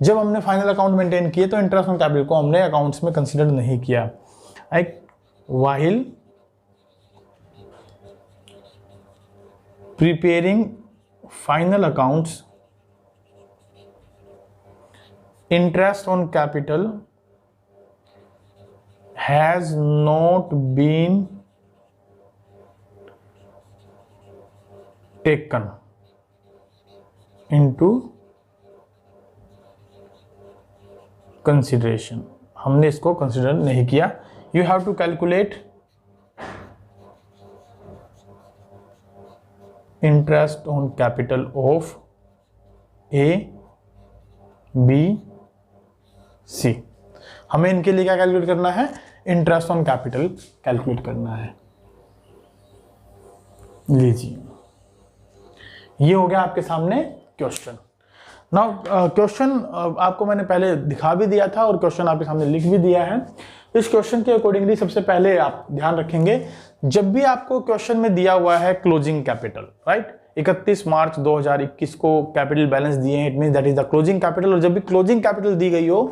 जब हमने final account maintain किए तो इंटरेस्ट ऑन कैपिटल को हमने अकाउंट्स में consider नहीं किया। while preparing final accounts, interest on capital has not been taken into consideration, हमने इसको कंसिडर नहीं किया। You have to calculate interest on capital of A, B, C। हमें इनके लिए क्या कैलकुलेट करना है, इंटरेस्ट ऑन कैपिटल कैलकुलेट करना है। लीजिए, ये हो गया आपके सामने क्वेश्चन। नाउ क्वेश्चन आपको मैंने पहले दिखा भी दिया था और क्वेश्चन आपके सामने लिख भी दिया है। इस क्वेश्चन के अकॉर्डिंगली सबसे पहले आप ध्यान रखेंगे, जब भी आपको क्वेश्चन में दिया हुआ है क्लोजिंग कैपिटल, राइट, 31 मार्च 2021 को कैपिटल बैलेंस दिए हैं, it means that is the closing capital. और जब भी क्लोजिंग कैपिटल दी गई हो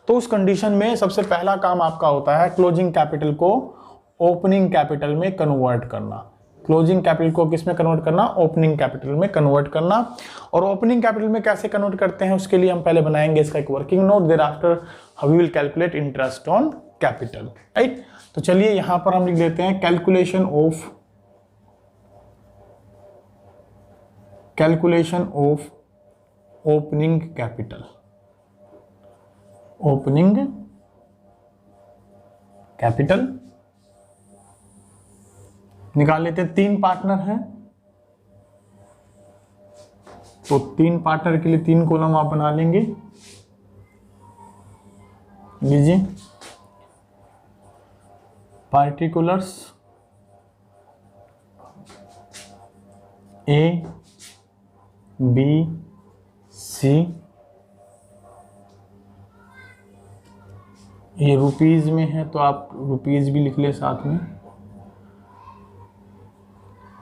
तो उस कंडीशन में सबसे पहला काम आपका होता है क्लोजिंग कैपिटल को ओपनिंग कैपिटल में कन्वर्ट करना। क्लोजिंग कैपिटल को किस में कन्वर्ट करना, ओपनिंग कैपिटल में कन्वर्ट करना। और ओपनिंग कैपिटल में कैसे कन्वर्ट करते हैं उसके लिए हम पहले बनाएंगे इसका एक working note, thereafter we will calculate interest on capital, right. तो चलिए यहां पर हम लिख देते हैं calculation of opening capital. Opening capital निकाल लेते हैं। 3 पार्टनर हैं तो 3 पार्टनर के लिए 3 कॉलम आप बना लेंगे। लीजिए, पार्टिकुलर्स A, B, C, ये रुपीज में है तो आप रुपीज भी लिख ले साथ में,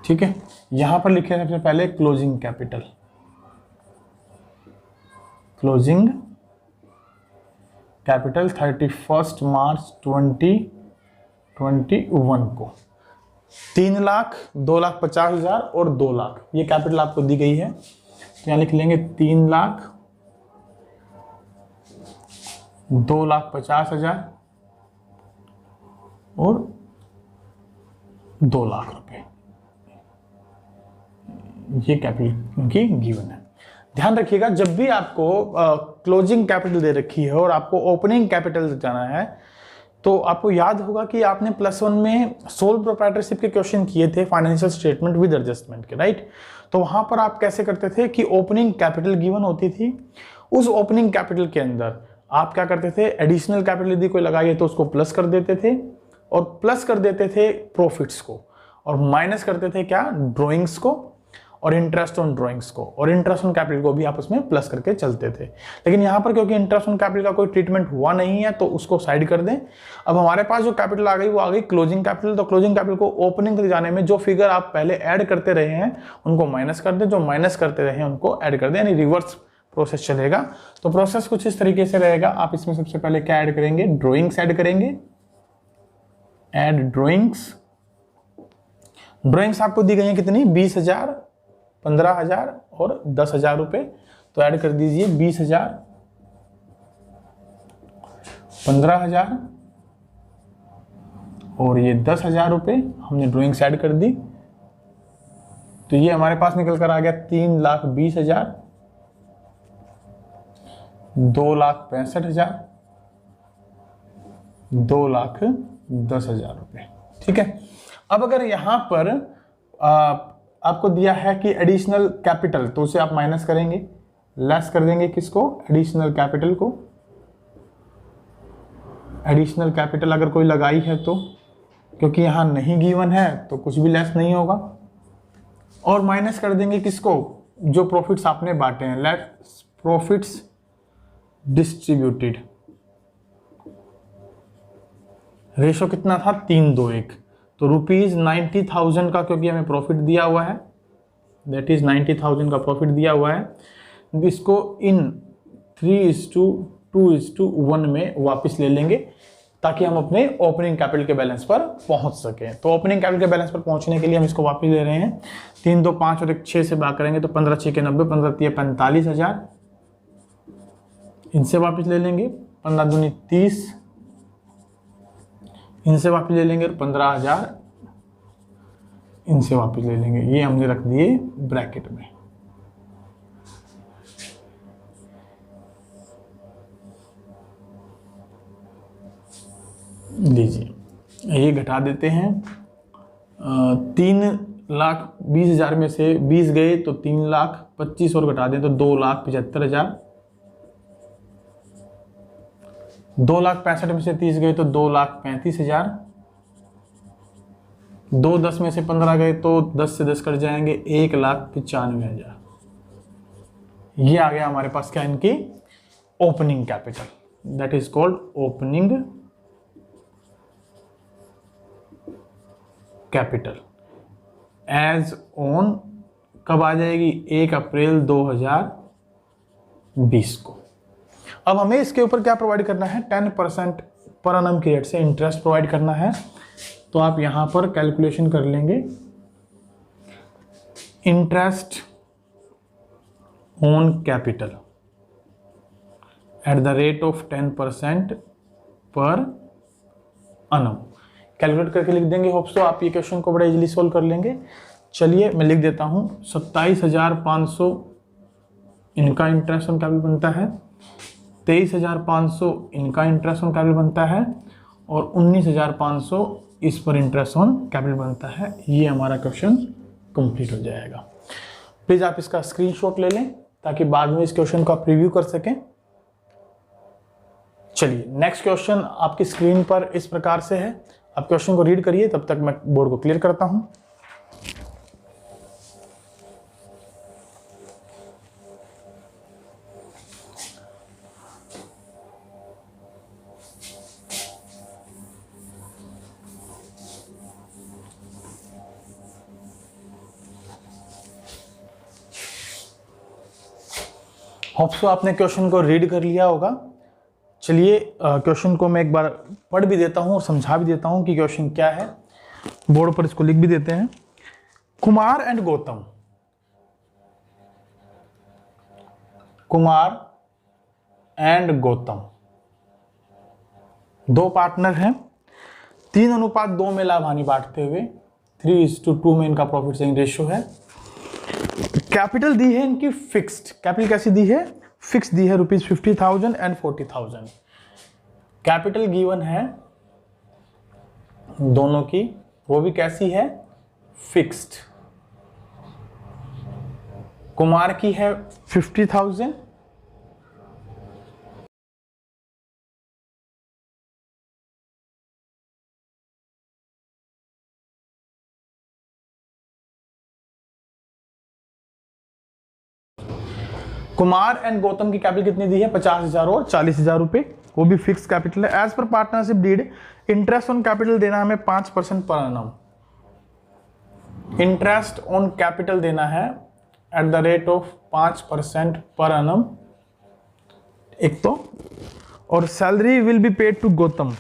ठीक है। यहां पर लिखे सबसे पहले क्लोजिंग कैपिटल, क्लोजिंग कैपिटल 31 मार्च 2021 को 3 लाख, 2,50,000 और 2 लाख, ये कैपिटल आपको दी गई है। तो यहां लिख लेंगे 3 लाख, 2,50,000 और 2 लाख रुपए, ये कैपिटल उनकी गिवन है। ध्यान रखिएगा, जब भी आपको क्लोजिंग कैपिटल दे रखी है और आपको ओपनिंग कैपिटल जाना है तो आपको याद होगा कि आपने +1 में सोल प्रोप्राइटरशिप के क्वेश्चन किए थे फाइनेंशियल स्टेटमेंट विद एडजस्टमेंट के, राइट। तो वहां पर आप कैसे करते थे कि ओपनिंग कैपिटल गिवन होती थी, उस ओपनिंग कैपिटल के अंदर आप क्या करते थे, एडिशनल कैपिटल यदि कोई लगाइए तो उसको प्लस कर देते थे और प्लस कर देते थे प्रॉफिट्स को और माइनस करते थे क्या, ड्रॉइंग्स को और इंटरेस्ट ऑन ड्रॉइंग्स को, और इंटरेस्ट ऑन कैपिटल को भी आप उसमें प्लस करके चलते थे। लेकिन यहाँ पर क्योंकि इंटरेस्ट ऑन कैपिटल का कोई ट्रीटमेंट हुआ नहीं है तो उसको साइड कर दें। अब हमारे पास जो कैपिटल आ गई वो आ गई क्लोजिंग कैपिटल। तो क्लोजिंग कैपिटल को ओपनिंग तक जाने में जो फिगर आप पहले ऐड करते रहे हैं उनको माइनस कर दें, जो माइनस करते रहे हैं उनको ऐड कर दें, यानी रिवर्स प्रोसेस चलेगा। तो प्रोसेस कुछ इस तरीके से रहेगा, आप इसमें सबसे पहले क्या ऐड करेंगे, ड्रॉइंग्स ऐड करेंगे, एड ड्रॉइंग्स। ड्रॉइंग्स आपको दी गई हैं कितनी, 20,000, 15,000 और 10,000 रुपये। तो ऐड कर दीजिए 20,000, 15,000 और ये 10,000 रुपये हमने ड्रॉइंग्स ऐड कर दी। तो ये हमारे पास निकल कर आ गया 3,20,000, 2,65,000, 2,10,000 रुपये। ठीक है। अब अगर यहाँ पर आपको दिया है कि एडिशनल कैपिटल, तो उसे आप माइनस करेंगे, लेस कर देंगे किसको, एडिशनल कैपिटल को। एडिशनल कैपिटल अगर कोई लगाई है तो, क्योंकि यहाँ नहीं गिवन है तो कुछ भी लेस नहीं होगा। और माइनस कर देंगे किसको, जो प्रॉफिट्स आपने बांटे हैं, लेस प्रॉफिट्स डिस्ट्रीब्यूटेड। रेशो कितना था, 3:1। तो ₹90,000 का क्योंकि हमें प्रॉफिट दिया हुआ है, दैट इज 90,000 का प्रॉफिट दिया हुआ है, इसको इन 3:2:1 में वापस ले लेंगे ताकि हम अपने ओपनिंग कैपिटल के बैलेंस पर पहुंच सकें। तो ओपनिंग कैपिटल के बैलेंस पर पहुंचने के लिए हम इसको वापस ले रहे हैं। 3, 2, 5 और 1 6 से भाग करेंगे तो 15, 6 के 90, 15 3 45,000। इनसे वापस ले लेंगे 15 दूनी 30, इनसे वापस ले लेंगे 15,000, इनसे वापस ले लेंगे। ये हमने रख दिए ब्रैकेट में। लीजिए ये घटा देते हैं। 3,20,000 में से 20 गए तो 3,25,000 और घटा दें तो 2,75,000। 2,65,000 में से 30 गए तो 2,35,000। 2 10 में से 15 गए तो 10 से 10 कट जाएंगे, 1,95,000। ये आ गया हमारे पास क्या, इनकी opening capital, that is called opening capital as on, कब आ जाएगी, 1 अप्रैल 2020 को। अब हमें इसके ऊपर क्या प्रोवाइड करना है, 10% पर annum की रेट से इंटरेस्ट प्रोवाइड करना है। तो आप यहां पर कैलकुलेशन कर लेंगे, interest on capital eight the rate of 10% per annum। Calculate करके लिख देंगे। होप सो आप ये क्वेश्चन को बड़ा इजीली सोल्व कर लेंगे। चलिए मैं लिख देता हूँ, 27,500 इनका इंटरेस्ट ऑन कैपिटल बनता है, 23,500 इनका इंटरेस्ट ऑन कैपिटल बनता है और 19,500 इस पर इंटरेस्ट ऑन कैपिटल बनता है। ये हमारा क्वेश्चन कंप्लीट हो जाएगा। प्लीज़ आप इसका स्क्रीनशॉट ले लें ताकि बाद में इस क्वेश्चन को आप रिव्यू कर सकें। चलिए नेक्स्ट क्वेश्चन आपकी स्क्रीन पर इस प्रकार से है। आप क्वेश्चन को रीड करिए, तब तक मैं बोर्ड को क्लियर करता हूं। होप सो आपने क्वेश्चन को रीड कर लिया होगा। चलिए क्वेश्चन को मैं एक बार पढ़ भी देता हूं और समझा भी देता हूं कि क्वेश्चन क्या है। बोर्ड पर इसको लिख भी देते हैं। कुमार एंड गौतम, कुमार एंड गौतम दो पार्टनर हैं। 3:2 में लाभ हानि बांटते हुए 3:2 में इनका प्रॉफिट शेयरिंग रेशियो है। कैपिटल दी है इनकी फिक्स्ड, कैपिटल कैसी दी है, फिक्स दी है ₹50,000 एंड 40,000। कैपिटल गिवन है दोनों की, वो भी कैसी है, फिक्स्ड। कुमार की है 50,000, कुमार एंड गौतम की कैपिटल कितनी दी है, 50,000 और 40,000 रुपए, वो भी फिक्स कैपिटल है। As per partnership deed interest on capital देना हमें 5% पर annum। इंटरेस्ट ऑन कैपिटल देना है एट द रेट ऑफ 5% पर annum एक तो, और salary will be paid to Gautam,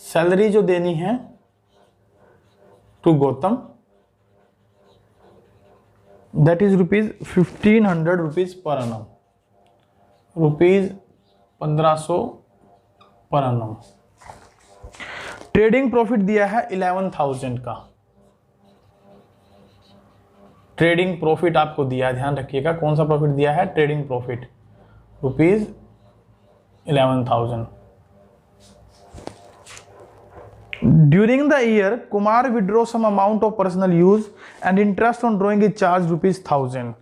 salary जो देनी है टू गौतम, दैट इज ₹1500 पर annum, ₹1500 पर annum। ट्रेडिंग प्रॉफिट दिया है 11,000 का, ट्रेडिंग प्रॉफिट आपको दिया, ध्यान रखिएगा कौन सा प्रॉफिट दिया है, trading profit ₹11,000। During the year Kumar withdraw some amount of personal use and interest on drawing is charge ₹1000।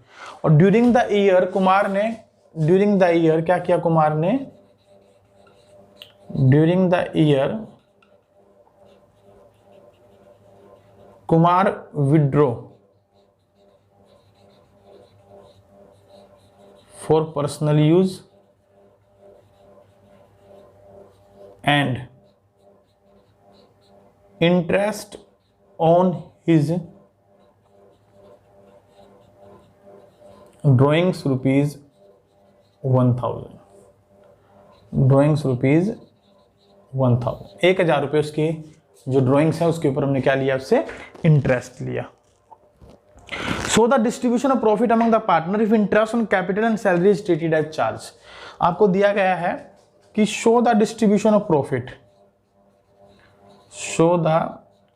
और ड्यूरिंग द ईयर कुमार ने, ड्यूरिंग द ईयर क्या किया कुमार ने, during the year Kumar withdraw for personal use and interest on his drawings ₹1,000, drawings ₹1,000, 1,000 रुपये उसकी जो drawings है उसके ऊपर हमने क्या लिया, उससे इंटरेस्ट लिया। So the distribution of profit among the partner if interest on capital and salary is treated as charge। आपको दिया गया है कि show the distribution of profit, show the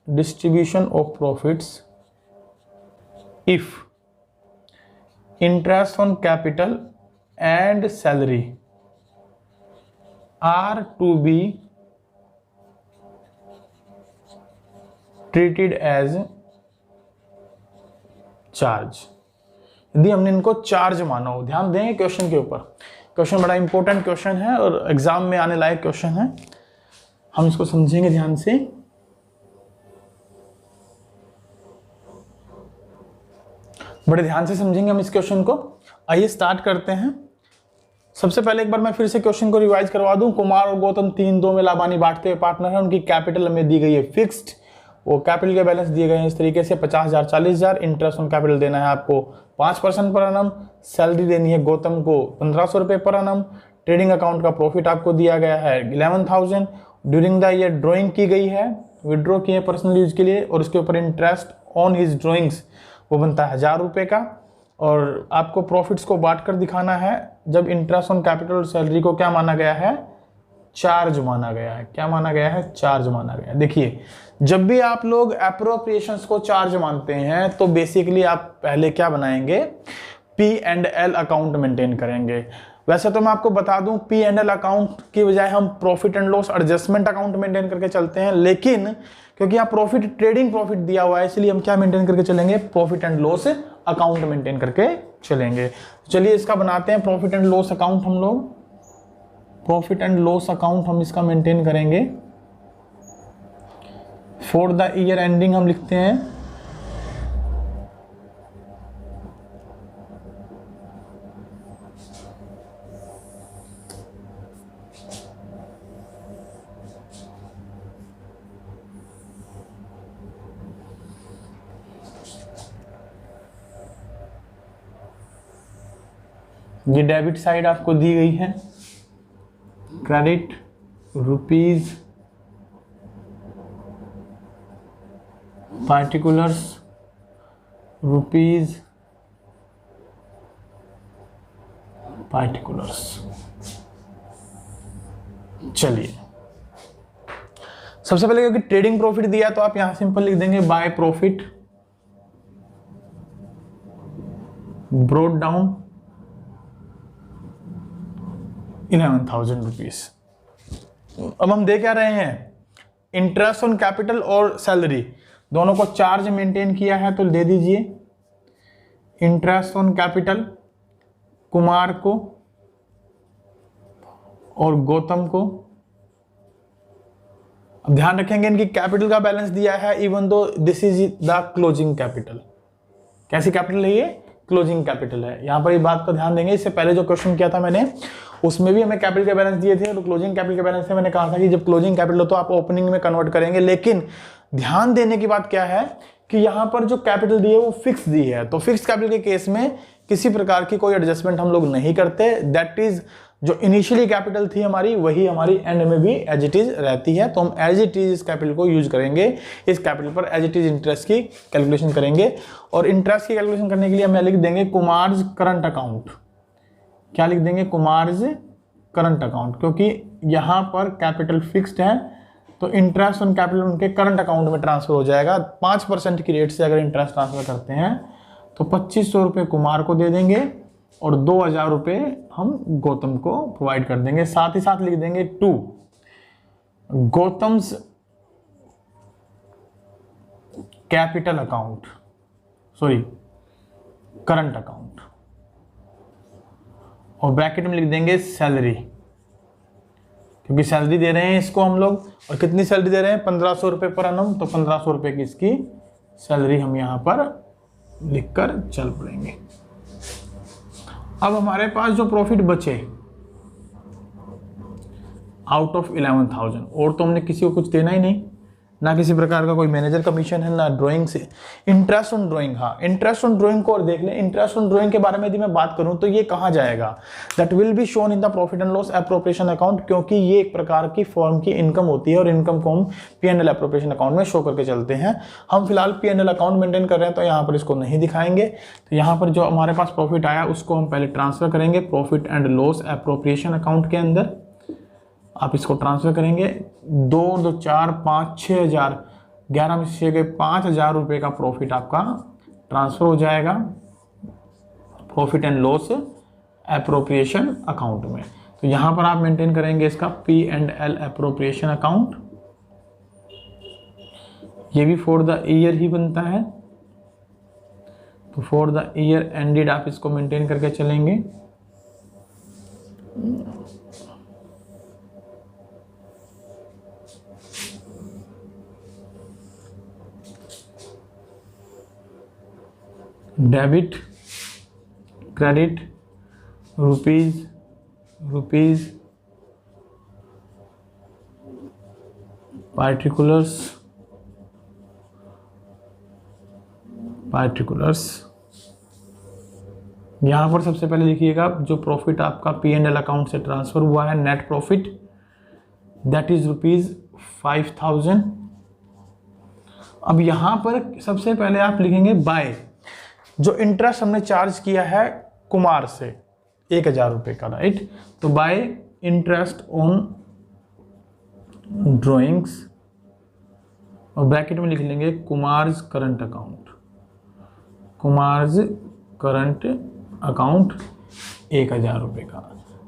distribution of profits if interest on capital and salary are to be treated as charge. यदि हमने इनको charge माना हो, ध्यान देंगे क्वेश्चन के ऊपर, क्वेश्चन बड़ा इंपॉर्टेंट क्वेश्चन है और एग्जाम में आने लायक क्वेश्चन है, हम इसको समझेंगे ध्यान से। बड़े ध्यान से समझेंगे हम इस क्वेश्चन को। आइए स्टार्ट करते हैं। सबसे पहले एक बार मैं फिर से क्वेश्चन को रिवाइज करवा दूं। कुमार और गौतम 3-2 में लाभानी बांटते हुए पार्टनर है, उनकी कैपिटल हमें दी गई है फिक्स्ड, वो कैपिटल के बैलेंस दिए गए हैं इस तरीके से 50,000 40,000, इंटरेस्ट ऑन कैपिटल देना है आपको 5% पर annum, सैलरी देनी है गौतम को 1,500 रुपये पर annum, ट्रेडिंग अकाउंट का प्रॉफिट आपको दिया गया है 11,000, ड्यूरिंग द ईयर ड्राइंग की गई है, विड्रॉ किए है पर्सनल यूज के लिए, और उसके ऊपर इंटरेस्ट ऑन हिज ड्राइंग्स वो बनता है 1,000 रुपये का, और आपको प्रॉफिट्स को बांट कर दिखाना है। जब इंटरेस्ट ऑन कैपिटल और सैलरी को क्या माना गया है, चार्ज माना गया है। क्या माना गया है, चार्ज माना गया है। देखिए जब भी आप लोग एप्रोप्रिएशंस को चार्ज मानते हैं तो बेसिकली आप पहले क्या बनाएंगे, P&L अकाउंट मेंटेन करेंगे। वैसे तो मैं आपको बता दूं P&L अकाउंट की बजाय हम profit and loss adjustment account maintain करके चलते हैं, लेकिन क्योंकि यहाँ प्रॉफिट ट्रेडिंग प्रॉफिट दिया हुआ है इसलिए हम क्या मेंटेन करके चलेंगे, profit and loss account maintain करके चलेंगे। चलिए इसका बनाते हैं प्रॉफिट एंड लॉस अकाउंट। हम लोग प्रॉफिट एंड लॉस अकाउंट हम इसका मेंटेन करेंगे। फॉर द ईयर एंडिंग हम लिखते हैं ये डेबिट साइड आपको दी गई है, credit rupees particulars rupees particulars. चलिए सबसे पहले क्योंकि ट्रेडिंग प्रॉफिट दिया तो आप यहां सिंपल लिख देंगे by profit brought down 11,000 rupees. अब हम दे क्या रहे हैं, इंटरेस्ट ऑन कैपिटल और सैलरी दोनों को चार्ज मेंटेन किया है, तो दे दीजिए इंटरेस्ट ऑन कैपिटल कुमार को और गौतम को। अब ध्यान रखेंगे इनकी कैपिटल का बैलेंस दिया है, even though this is the closing capital. कैसी कैपिटल है ये, क्लोजिंग कैपिटल है। यहां पर ये बात का ध्यान देंगे, इससे पहले जो क्वेश्चन किया था मैंने उसमें भी हमें कैपिटल के बैलेंस दिए थे, तो क्लोजिंग कैपिटल के बैलेंस से मैंने कहा था कि जब क्लोजिंग कैपिटल हो तो आप ओपनिंग में कन्वर्ट करेंगे। लेकिन ध्यान देने की बात क्या है कि यहां पर जो कैपिटल दी है वो फिक्स दी है, तो फिक्स कैपिटल के केस में किसी प्रकार की कोई एडजस्टमेंट हम लोग नहीं करते। दैट इज जो इनिशियली कैपिटल थी हमारी वही हमारी एंड में भी एज इट इज रहती है, तो हम एज इट इज इस कैपिटल को यूज करेंगे, इस कैपिटल पर एज इट इज इंटरेस्ट की कैलकुलेशन करेंगे। और इंटरेस्ट की कैलकुलेशन करने के लिए हम लिख देंगे कुमार्स करंट अकाउंट। क्या लिख देंगे? कुमार्स करंट अकाउंट, क्योंकि यहाँ पर कैपिटल फिक्स्ड है तो इंटरेस्ट ऑन कैपिटल उनके करंट अकाउंट में ट्रांसफर हो जाएगा। 5% की रेट से अगर इंटरेस्ट ट्रांसफर करते हैं तो 2500 रुपये कुमार को दे देंगे और 2000 रुपये हम गौतम को प्रोवाइड कर देंगे। साथ ही साथ लिख देंगे to Gautam's capital account, sorry current account, और ब्रैकेट में लिख देंगे सैलरी, क्योंकि सैलरी दे रहे हैं इसको हम लोग। और कितनी सैलरी दे रहे हैं? 1500 रुपये पर annum, तो 1500 रुपये की इसकी सैलरी हम यहाँ पर लिखकर चल पड़ेंगे। अब हमारे पास जो प्रॉफिट बचे आउट ऑफ 11,000, और तो हमने किसी को कुछ देना ही नहीं, ना किसी प्रकार का कोई मैनेजर कमीशन है, ना ड्राइंग से। इंटरेस्ट ऑन ड्राइंग, हाँ इंटरेस्ट ऑन ड्राइंग को और देख लें। इंटरेस्ट ऑन ड्राइंग के बारे में यदि मैं बात करूं तो ये कहाँ जाएगा? That will be shown in the profit and loss appropriation account, क्योंकि ये एक प्रकार की फॉर्म की इनकम होती है और इनकम को हम P&L एप्रोप्रिएशन अकाउंट में शो करके चलते हैं। हम फिलहाल P&L अकाउंट मेंटेन कर रहे हैं तो यहाँ पर इसको नहीं दिखाएंगे। तो यहाँ पर जो हमारे पास प्रॉफिट आया उसको हम पहले ट्रांसफर करेंगे profit and loss appropriation account के अंदर। आप इसको ट्रांसफर करेंगे 2 2 4 5 6,000, 11 में से गए 5,000 रुपये का प्रॉफिट आपका ट्रांसफर हो जाएगा profit and loss appropriation account में। तो यहाँ पर आप मेंटेन करेंगे इसका P&L एप्रोप्रिएशन अकाउंट। ये भी फॉर द ईयर ही बनता है, तो फॉर द ईयर एंडेड आप इसको मेंटेन करके चलेंगे। डेबिट क्रेडिट रुपीज पार्टिकुलर्स यहाँ पर सबसे पहले लिखिएगा जो प्रॉफिट आपका P&L अकाउंट से ट्रांसफर हुआ है नेट प्रॉफिट, दैट इज ₹5,000। अब यहाँ पर सबसे पहले आप लिखेंगे बाय, जो इंटरेस्ट हमने चार्ज किया है कुमार से 1,000 रुपये का, राइट। तो बाय इंटरेस्ट ऑन ड्राइंग्स, और ब्रैकेट में लिख लेंगे Kumar's current account, Kumar's current account 1,000 रुपये का।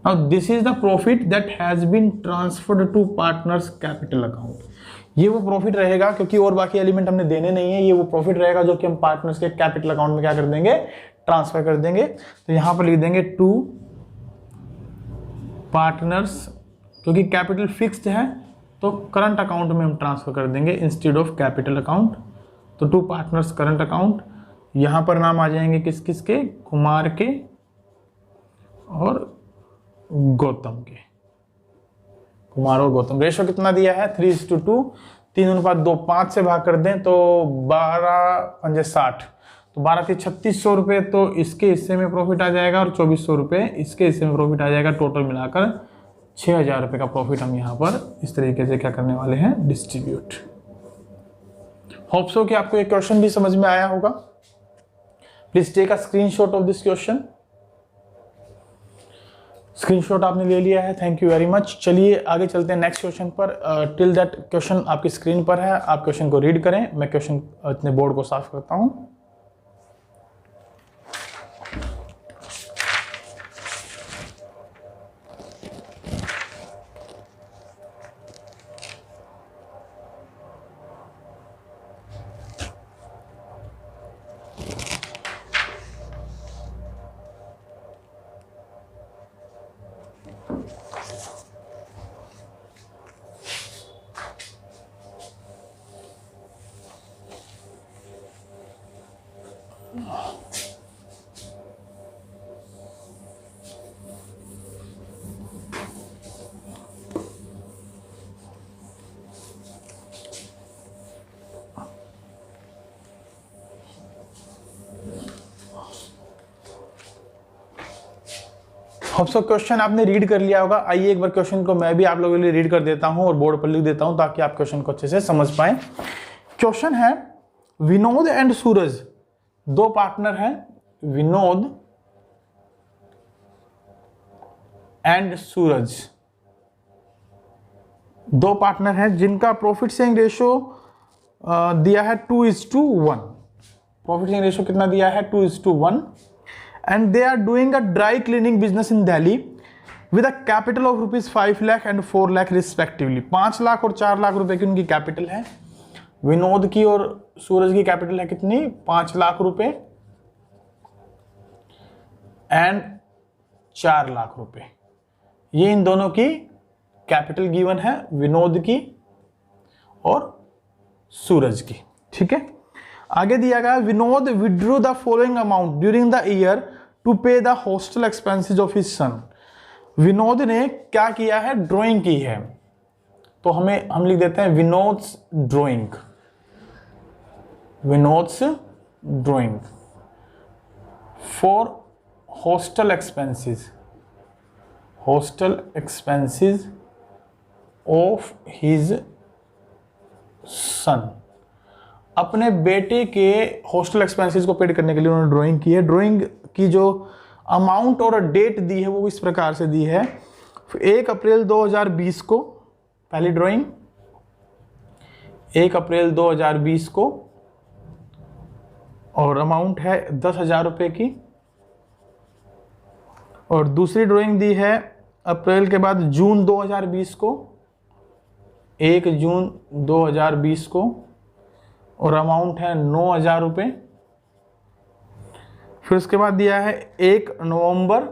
Now this is the profit that has been transferred to partners capital account. ये वो प्रॉफिट रहेगा, क्योंकि और बाकी एलिमेंट हमने देने नहीं है, ये वो प्रॉफिट रहेगा जो कि हम पार्टनर्स के कैपिटल अकाउंट में क्या कर देंगे? ट्रांसफर कर देंगे। तो यहां पर लिख देंगे टू पार्टनर्स, क्योंकि कैपिटल फिक्स्ड है तो करंट अकाउंट में हम ट्रांसफर कर देंगे इंस्टेड ऑफ कैपिटल अकाउंट। तो टू पार्टनर्स करंट अकाउंट, यहां पर नाम आ जाएंगे किस किस के? कुमार के और गौतम के। कुमार और गौतम। रेशो कितना दिया है? 3:2, 3:2, 5 से भाग कर दें तो 12 60, तो 12 के 3600 रुपये तो इसके हिस्से में प्रॉफिट आ जाएगा और 2400 रुपये इसके हिस्से में प्रॉफिट आ जाएगा। टोटल मिलाकर 6,000 रुपये का प्रॉफिट हम यहाँ पर इस तरीके से क्या करने वाले हैं? डिस्ट्रीब्यूट। होप सो कि आपको ये क्वेश्चन भी समझ में आया होगा। Please take a screenshot of this question. Screenshot आपने ले लिया है, थैंक यू वेरी मच। चलिए आगे चलते हैं नेक्स्ट क्वेश्चन पर। टिल दैट क्वेश्चन आपकी स्क्रीन पर है, आप क्वेश्चन को रीड करें। मैं क्वेश्चन अपने बोर्ड को साफ करता हूं। होप्स क्वेश्चन आपने रीड कर लिया होगा। आइए एक बार क्वेश्चन को मैं भी आप लोगों के लिए रीड कर देता हूं और बोर्ड पर लिख देता हूं ताकि आप क्वेश्चन को अच्छे से समझ पाएं। क्वेश्चन है, विनोद एंड सूरज दो पार्टनर हैं, विनोद एंड सूरज दो पार्टनर हैं जिनका प्रॉफिट शेयरिंग रेशो दिया है 2:1। प्रॉफिट शेयरिंग रेशो कितना दिया है? 2:1। And they are doing a dry cleaning business in Delhi with a capital of ₹5 lakh and 4 lakh respectively. 5 lakh और 4 लाख रुपए की उनकी कैपिटल है। विनोद की और सूरज की कैपिटल है कितनी? 5 लाख रुपए एंड 4 लाख रुपए। ये इन दोनों की कैपिटल गिवन है, विनोद की और सूरज की। ठीक है, आगे दिया गया, Vinod withdrew the following amount during the year to pay the hostel expenses of his son. Vinod ने क्या किया है? ड्राइंग की है, तो हम लिख देते हैं Vinod's drawing, Vinod's drawing for hostel expenses, hostel expenses of his son. अपने बेटे के हॉस्टल एक्सपेंसेस को पेड करने के लिए उन्होंने ड्राइंग की है। ड्राइंग की जो अमाउंट और डेट दी है वो इस प्रकार से दी है। 1 अप्रैल 2020 को पहली ड्राइंग, 1 अप्रैल 2020 को, और अमाउंट है 10,000 रुपये की। और दूसरी ड्राइंग दी है अप्रैल के बाद जून 2020 को, 1 जून 2020 को, और अमाउंट है 9,000 रुपये। फिर उसके बाद दिया है 1 नवंबर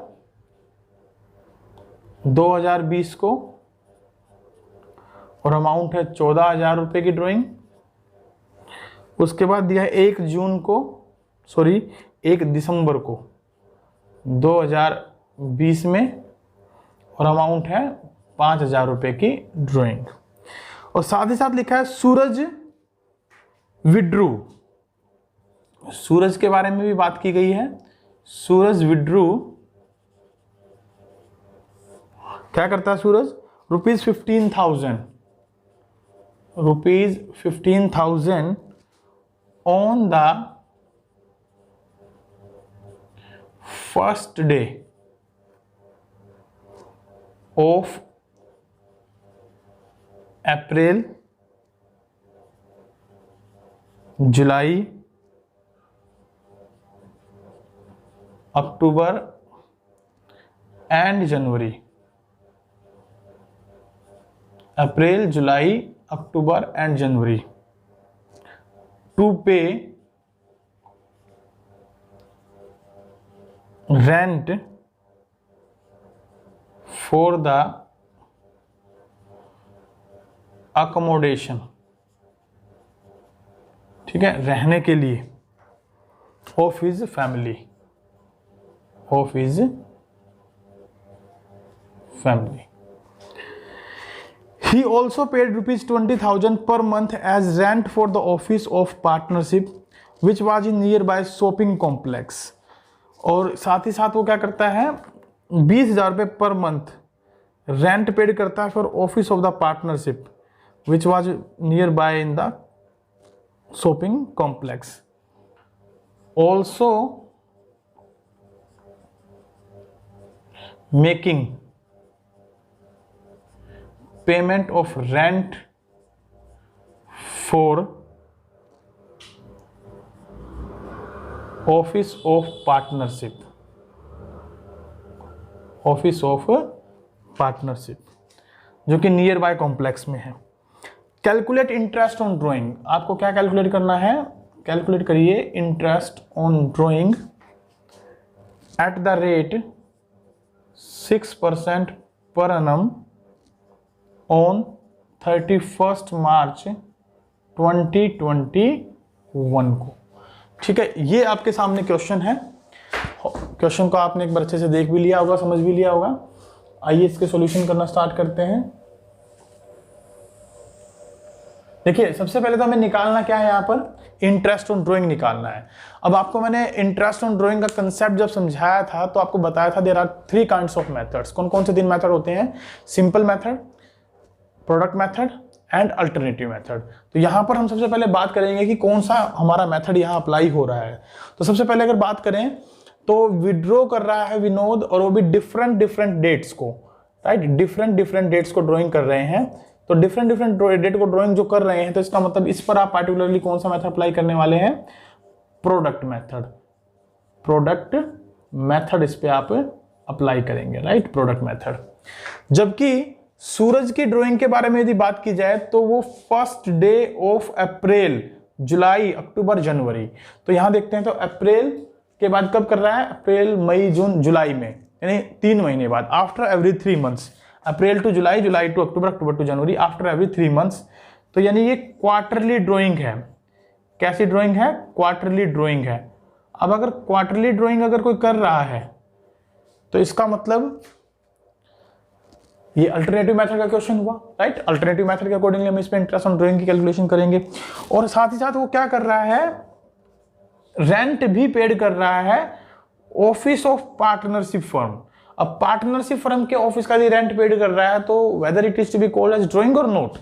2020 को, और अमाउंट है 14,000 रुपये की ड्राइंग। उसके बाद दिया है 1 दिसंबर को 2020 में, और अमाउंट है 5,000 रुपये की ड्राइंग। और साथ ही साथ लिखा है सूरज विड्रू। सूरज के बारे में भी बात की गई है। सूरज विड्रू क्या करता है? Suraj ₹15,000 on the first day of April, July, October and January. April, July, October and January to pay rent for the accommodation. ठीक है, रहने के लिए of his family, of his family. He also paid ₹20,000 per month as rent for the office of partnership which was in nearby shopping complex। और साथ ही साथ वो क्या करता है? 20,000 रुपये पर मंथ रेंट पेड करता है for office of the partnership which was near by in the shopping complex. Also making payment of rent for office of partnership, office of partnership जो कि नियर बाय कॉम्प्लेक्स में है। Calculate interest on drawing. आपको क्या calculate करना है? Calculate करिए interest on drawing eight the rate 6% per annum on 31 मार्च 2021 को। ठीक है, ये आपके सामने क्वेश्चन है। क्वेश्चन को आपने एक बार अच्छे से देख भी लिया होगा, समझ भी लिया होगा। आइए इसके सॉल्यूशन करना स्टार्ट करते हैं। देखिए सबसे पहले तो हमें निकालना क्या है, यहाँ पर इंटरेस्ट ऑन ड्राइंग निकालना है। अब आपको मैंने इंटरेस्ट ऑन ड्राइंग का कंसेप्ट जब समझाया था तो आपको बताया था there are 3 kinds of methods. कौन कौन से 3 मेथड होते हैं? Simple method, product method and alternative method. तो यहाँ पर हम सबसे पहले बात करेंगे कि कौन सा हमारा मेथड यहाँ अप्लाई हो रहा है। तो सबसे पहले अगर बात करें तो विड्रॉ कर रहा है विनोद, और वो भी डिफरेंट डेट्स को, राइट, डिफरेंट डेट्स को ड्रॉइंग कर रहे हैं। तो डिफरेंट डेट को ड्राइंग जो कर रहे हैं, तो इसका मतलब इस पर आप पार्टिकुलरली कौन सा मेथड अप्लाई करने वाले हैं? प्रोडक्ट मेथड इस पे आप अप्लाई करेंगे, राइट, प्रोडक्ट मेथड। जबकि सूरज की ड्राइंग के बारे में यदि बात की जाए तो वो first day of April, July, अक्टूबर, जनवरी। तो यहां देखते हैं तो अप्रैल के बाद कब कर रहा है? अप्रैल, मई, जून, जुलाई में, यानी 3 महीने बाद, after every 3 months. April to July, July to October, October to January, after every 3 months. तो यानी ये क्वार्टरली ड्राइंग है। कैसी ड्राइंग है? क्वार्टरली ड्राइंग है। अब अगर क्वार्टरली ड्राइंग अगर कोई कर रहा है तो इसका मतलब ये अल्टरनेटिव मेथड का क्वेश्चन हुआ, राइट। अल्टरनेटिव मेथड के अकॉर्डिंगली हम इस पे इंटरेस्ट ऑन ड्राइंग की कैलकुलेशन करेंगे। और साथ ही साथ वो क्या कर रहा है? रेंट भी पेड कर रहा है ऑफिस ऑफ पार्टनरशिप फर्म। अब पार्टनरशिप फर्म के ऑफिस का भी रेंट पेड कर रहा है, तो whether it is to be called as drawing और not?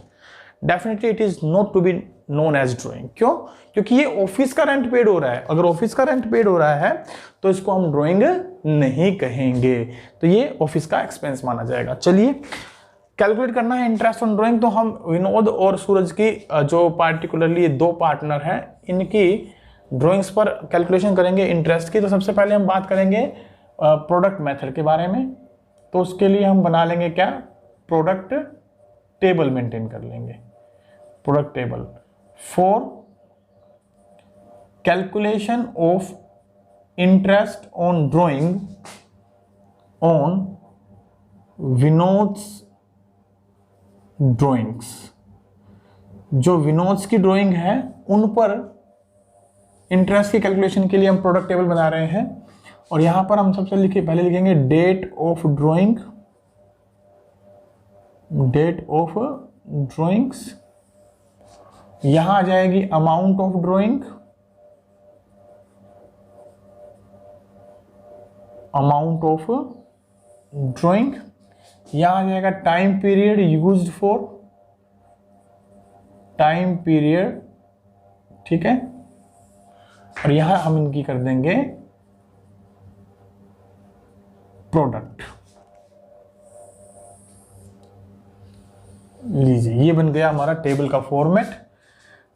Definitely it is not to be known as drawing. क्यों? क्योंकि ये ऑफिस का रेंट पेड हो रहा है। अगर ऑफिस का रेंट पेड हो रहा है तो इसको हम ड्राइंग नहीं कहेंगे, तो ये ऑफिस का एक्सपेंस माना जाएगा। चलिए कैलकुलेट करना है इंटरेस्ट ऑन ड्राइंग। तो हम विनोद और सूरज की जो पार्टिकुलरली 2 पार्टनर हैं, इनकी ड्राइंग्स पर कैलकुलेशन करेंगे इंटरेस्ट की। तो सबसे पहले हम बात करेंगे प्रोडक्ट मेथड के बारे में। तो उसके लिए हम बना लेंगे क्या? प्रोडक्ट टेबल मेंटेन कर लेंगे, product table for calculation of interest on drawing on Vinod's drawings. जो विनोद्स की ड्राइंग है उन पर इंटरेस्ट की कैलकुलेशन के लिए हम प्रोडक्ट टेबल बना रहे हैं। और यहां पर हम सबसे पहले लिखेंगे date of drawing, date of drawings. यहां आ जाएगी amount of drawing, amount of drawing. यहां आ जाएगा time period used for, time period, ठीक है। और यहां हम इनकी कर देंगे प्रोडक्ट। लीजिए ये बन गया हमारा टेबल का फॉर्मेट।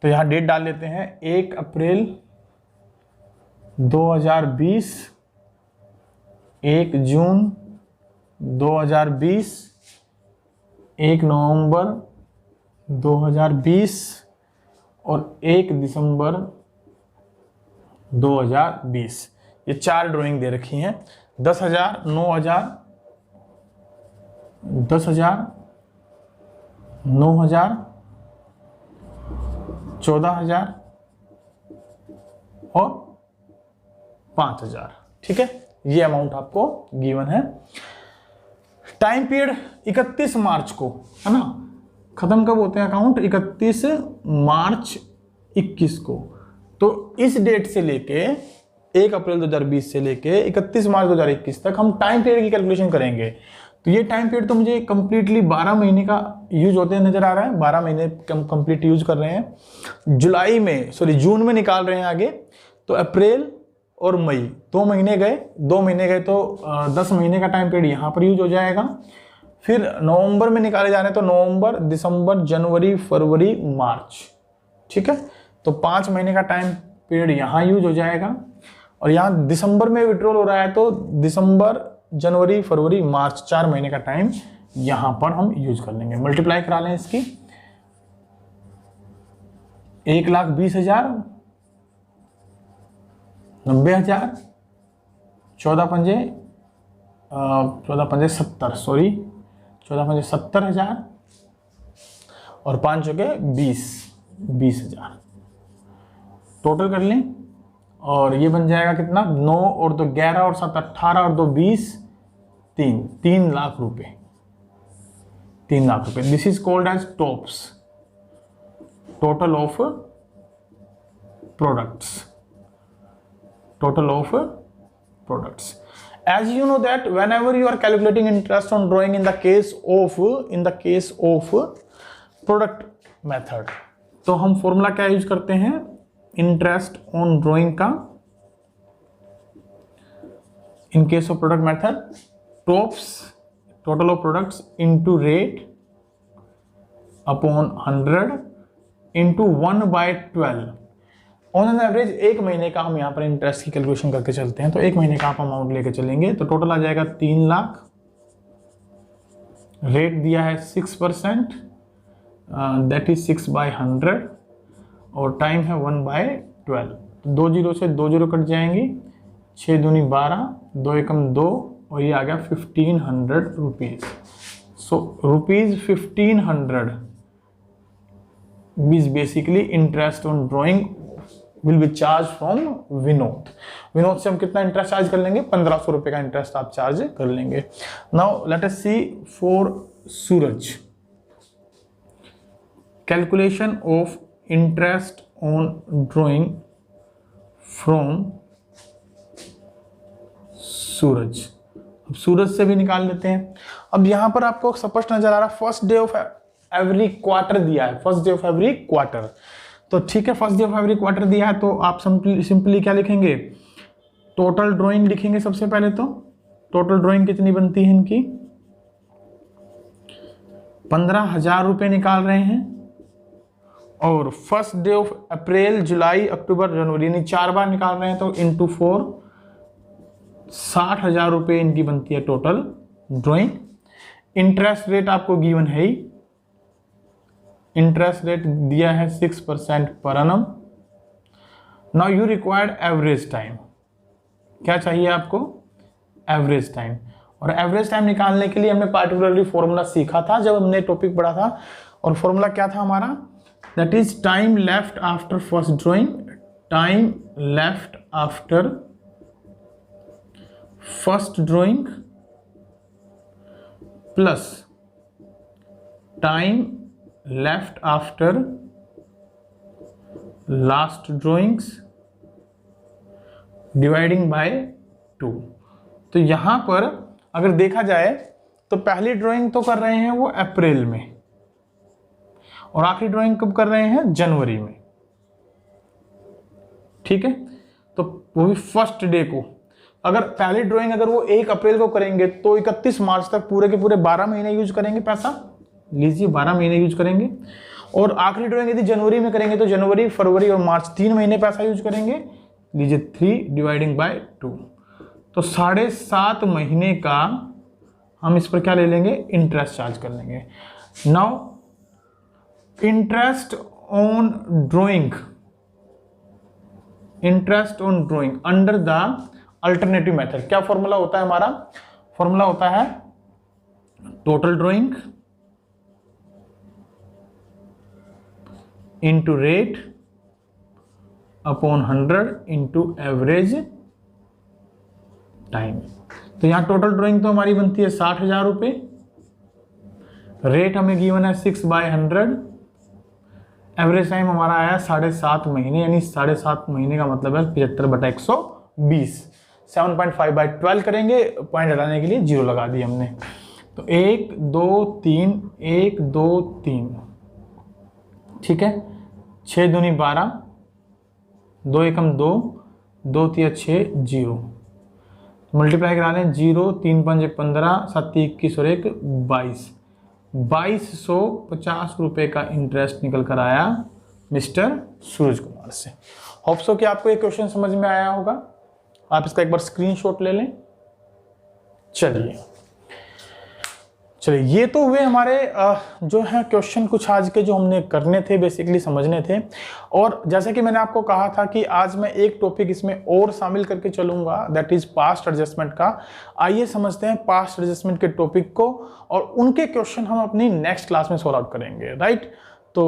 तो यहां डेट डाल लेते हैं 1 अप्रैल 2020, 1 जून 2020, 1 नवंबर 2020 और 1 दिसंबर 2020। ये 4 ड्राइंग दे रखी हैं। 10,000, 9,000, 10,000, 9,000, 14,000 और 5,000, ठीक है। ये अमाउंट आपको गिवन है। टाइम पीरियड 31 मार्च को, है ना, खत्म कब होते हैं अकाउंट? 31 मार्च 21 को। तो इस डेट से लेके 1 अप्रैल 2020 से लेके 31 मार्च 2021 तक हम टाइम पीरियड की कैलकुलेशन करेंगे। तो ये टाइम पीरियड तो मुझे कंप्लीटली 12 महीने का यूज होते नजर आ रहा है। 12 महीने कंप्लीट यूज कर रहे हैं। जून में निकाल रहे हैं आगे। तो अप्रैल और मई 2 महीने गए, 2 महीने गए तो 10 महीने का टाइम पीरियड यहाँ पर यूज हो जाएगा। फिर नवंबर में निकाले जाने तो नवंबर, दिसंबर, जनवरी, फरवरी, मार्च, ठीक है। तो 5 महीने का टाइम पीरियड यहाँ यूज हो जाएगा। और यहाँ दिसंबर में विड्रॉल हो रहा है तो दिसंबर, जनवरी, फरवरी, मार्च 4 महीने का टाइम यहाँ पर हम यूज कर लेंगे। मल्टीप्लाई करा लें इसकी। 1,20,000, 90,000, 14 पंजे 70, सॉरी 14 पंजे 70,000 और 5 हो गए 20,000। टोटल कर लें और ये बन जाएगा कितना? 9 और 2 11 और 7 18 और 2 20, 3 लाख रुपए। 3 लाख रुपए। This is called as tops, total of products. Total of products. As you know that whenever you are calculating interest on drawing in the case of product method, तो हम फॉर्मूला क्या यूज करते हैं, इंटरेस्ट ऑन ड्राइंग का in case of product method tops total of products into rate upon 100 into 1/12 on an average. एक महीने का हम यहाँ पर इंटरेस्ट की कैलकुलेशन करके चलते हैं, तो एक महीने का आप अमाउंट लेके चलेंगे तो टोटल आ जाएगा 3 लाख। रेट दिया है 6%, दैट इज 6/100 और टाइम है 1/12। 2 जीरो से 2 जीरो कट जाएंगी, 6 दूनी 12, 2 एकम 2 और ये आ गया 1500 rupees. So rupees 1500 is basically interest on drawing will be charged from Vinod. Vinod से हम कितना इंटरेस्ट चार्ज कर लेंगे, 1500 रुपए का इंटरेस्ट आप चार्ज कर लेंगे। Now let us see for Suraj, calculation of interest on drawing from Suraj. अब सूरज से भी निकाल लेते हैं। अब यहां पर आपको स्पष्ट नजर आ रहा है first day of every quarter दिया है, first day of every quarter. तो ठीक है, first day of every quarter दिया है तो आप सिंपली क्या लिखेंगे, टोटल ड्राइंग लिखेंगे। सबसे पहले तो टोटल ड्राइंग कितनी बनती है इनकी, 15,000 रुपए निकाल रहे हैं। और first day of April, July, अक्टूबर, जनवरी, यानी 4 बार निकाल रहे हैं तो इंटू 4 60,000 रुपए इनकी बनती है टोटल ड्राइंग। इंटरेस्ट रेट आपको गिवन है ही, इंटरेस्ट रेट दिया है 6% पर annum। Now you required average time, क्या चाहिए आपको, एवरेज टाइम। और एवरेज टाइम निकालने के लिए हमने पार्टिकुलरली फॉर्मूला सीखा था जब हमने टॉपिक पढ़ा था। और फॉर्मूला क्या था हमारा, that is time left after first drawing, time left after first drawing plus time left after last drawings dividing by 2। तो यहां पर अगर देखा जाए तो पहली ड्राइंग तो कर रहे हैं वो अप्रैल में और आखिरी ड्राइंग कब कर रहे हैं, जनवरी में। ठीक है, तो वो भी फर्स्ट डे को। अगर पहली ड्राइंग अगर वो 1 अप्रैल को करेंगे तो 31 मार्च तक पूरे के पूरे 12 महीने यूज करेंगे पैसा, लीजिए 12 महीने यूज करेंगे। और आखिरी ड्राइंग यदि जनवरी में करेंगे तो जनवरी, फरवरी और मार्च 3 महीने पैसा यूज करेंगे, लीजिए 3 डिवाइडिंग बाय 2। तो 7.5 महीने का हम इस पर क्या ले लेंगे, इंटरेस्ट चार्ज कर लेंगे। Now interest on drawing, interest on drawing under the alternative method, क्या फॉर्मूला होता है हमारा, फॉर्मूला होता है total drawing into rate upon 100 into average time. तो यहां टोटल ड्राइंग तो हमारी बनती है 60,000 रुपए, रेट हमें गिवन है 6/100, एवरेज टाइम हमारा आया 7.5 महीने, यानी 7.5 महीने का मतलब है 75/120। 7.5/12 करेंगे, पॉइंट हटाने के लिए 0 लगा दिए हमने। तो 1 2 3 1 2 3, ठीक है, 6 दूनी 12, 2 एकम 2, 2 तिया 6, 0 मल्टीप्लाई करा लें, 0 3 5 15, 7 21 और 1 22, 2250 रुपए का इंटरेस्ट निकल कर आया मिस्टर सूरज कुमार से। होप सो कि आपको ये क्वेश्चन समझ में आया होगा। आप इसका एक बार स्क्रीनशॉट ले लें। चलिए ये तो हुए हमारे जो है क्वेश्चन कुछ आज के जो हमने करने थे, बेसिकली समझने थे। और जैसे कि मैंने आपको कहा था कि आज मैं एक टॉपिक इसमें और शामिल करके चलूंगा, दैट इज पास्ट एडजस्टमेंट का। आइए समझते हैं पास्ट एडजस्टमेंट के टॉपिक को और उनके क्वेश्चन हम अपनी नेक्स्ट क्लास में सॉल्व आउट करेंगे, राइट। तो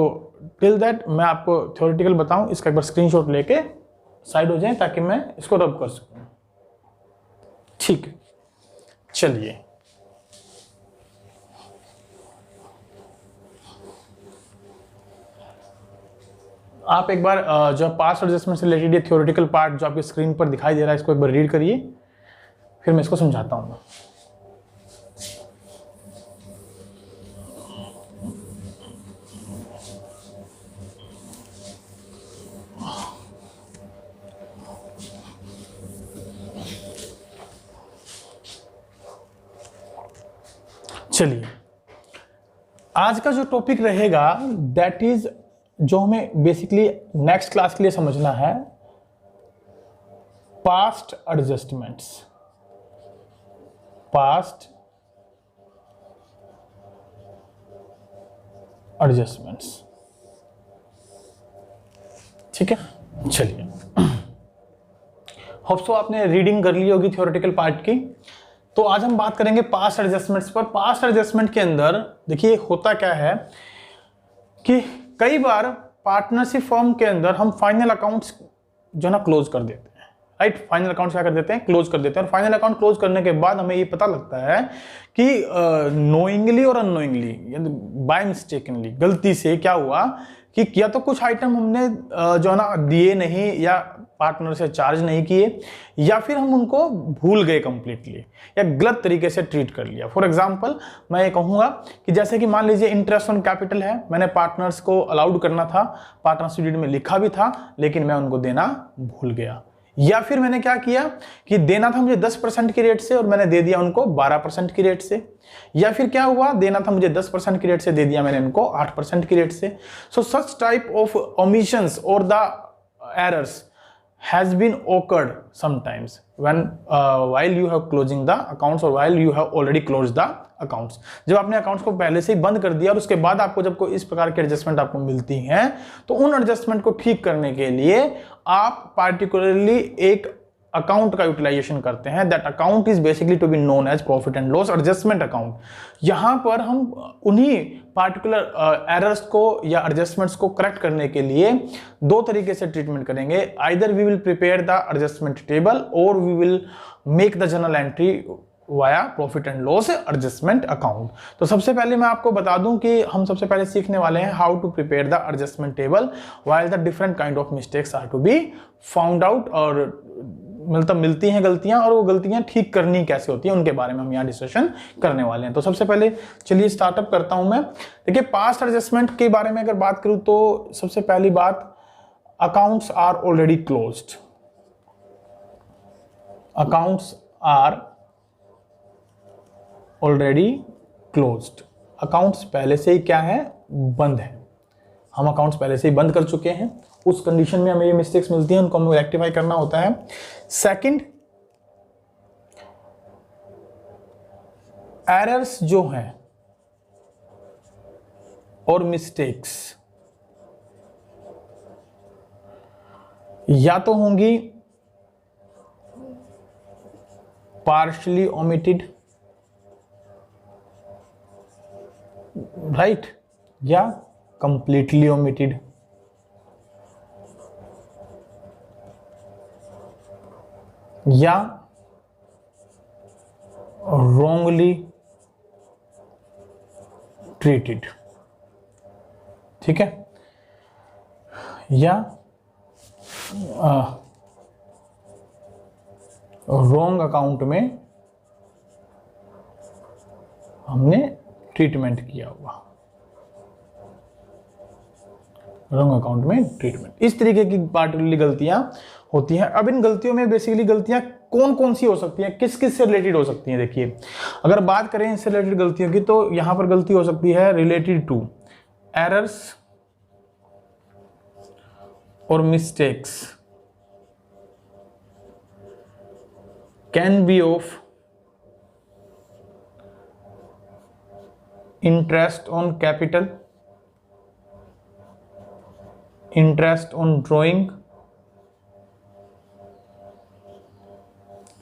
टिल दैट मैं आपको थ्योरेटिकल बताऊं, इसका एक बार स्क्रीनशॉट लेके साइड हो जाए ताकि मैं इसको रब कर सकूं। ठीक है, चलिए आप एक बार जो पास्ट एडजस्टमेंट से रिलेटेड ये थ्योरेटिकल पार्ट जो आपकी स्क्रीन पर दिखाई दे रहा है इसको एक बार रीड करिए, फिर मैं इसको समझाता हूँ। चलिए, आज का जो टॉपिक रहेगा दैट इज, जो हमें बेसिकली नेक्स्ट क्लास के लिए समझना है, पास्ट एडजस्टमेंट्स। पास्ट एडजस्टमेंट्स, ठीक है। चलिए, होप सो आपने रीडिंग कर ली होगी थ्योरेटिकल पार्ट की। तो आज हम बात करेंगे पास्ट एडजस्टमेंट्स पर। पास्ट एडजस्टमेंट के अंदर देखिए होता क्या है कि कई बार पार्टनरशिप फर्म के अंदर हम फाइनल अकाउंट्स जो ना क्लोज कर देते हैं, राइट। फाइनल अकाउंट्स क्या कर देते हैं, क्लोज कर देते हैं। और फाइनल अकाउंट क्लोज करने के बाद हमें ये पता लगता है कि नोइंगली और अननोइंगली, बाय मिस्टेकनली, गलती से क्या हुआ कि या तो कुछ आइटम हमने जो है ना दिए नहीं, या पार्टनर से चार्ज नहीं किए, या फिर हम उनको भूल गए कंप्लीटली, या गलत तरीके से ट्रीट कर लिया। फॉर एग्जांपल मैं ये कहूंगा कि जैसे कि मान लीजिए इंटरेस्ट ऑन कैपिटल है, मैंने पार्टनर्स को अलाउड करना था, पार्टनरशिप डीड में लिखा भी था, लेकिन मैं उनको देना भूल गया। या फिर मैंने क्या किया कि देना था मुझे 10% की रेट से और मैंने दे दिया उनको 12% की रेट से। या फिर क्या हुआ, देना था मुझे 10% की रेट से, दे दिया मैंने उनको 8% की रेट से। सो सच टाइप ऑफ omissions और the errors has been occurred sometimes when while you have closing the accounts or while you have already closed the accounts। जब आपने अकाउंट्स को पहले से ही बंद कर दिया और उसके बाद आपको जब कोई इस प्रकार के एडजस्टमेंट आपको मिलती हैं, तो उन एडजस्टमेंट को ठीक करने के लिए आप पार्टिकुलरली एक अकाउंट का यूटिलाइजेशन करते हैं। That account is basically to be known as profit and loss adjustment account. यहां पर हम उन्हीं पार्टिकुलर एरर्स को या एडजस्टमेंट्स को करेक्ट करने के लिए दो तरीके से ट्रीटमेंट करेंगे। Either we will prepare the adjustment table और we will make the journal entry via profit and loss adjustment account. तो सबसे पहले मैं आपको बता दूं कि हम सबसे पहले सीखने वाले हैं how to prepare the adjustment table while the different kind of mistakes are to be found out, और मतलब मिलती हैं गलतियां और वो गलतियां ठीक करनी कैसे होती हैं, उनके बारे में हम यहाँ डिस्कशन करने वाले हैं। तो सबसे पहले चलिए स्टार्टअप करता हूं मैं। देखिए, पास्ट एडजस्टमेंट के बारे में अगर बात करूं तो सबसे पहली बात, accounts are already closed. Accounts are already closed. Accounts पहले से ही क्या है, बंद है। हम अकाउंट्स पहले से ही बंद कर चुके हैं। उस कंडीशन में हमें ये मिस्टेक्स मिलती हैं, उनको हमें रेक्टिफाई करना होता है। सेकंड, एरर्स जो हैं और मिस्टेक्स या तो होंगी पार्शली ओमिटेड, राइट, या कंप्लीटली ओमिटेड। या wrongly treated, ठीक है, या रॉन्ग अकाउंट में हमने ट्रीटमेंट किया हुआ, रॉन्ग अकाउंट में ट्रीटमेंट। इस तरीके की पार्टिकुलरली गलतियां होती हैं। अब इन गलतियों में बेसिकली गलतियां कौन कौन सी हो सकती हैं, किस किस से रिलेटेड हो सकती हैं। देखिए, अगर बात करें इससे रिलेटेड गलतियों की, तो यहां पर गलती हो सकती है रिलेटेड टू एरर्स और mistakes can be of interest on capital, interest on drawing,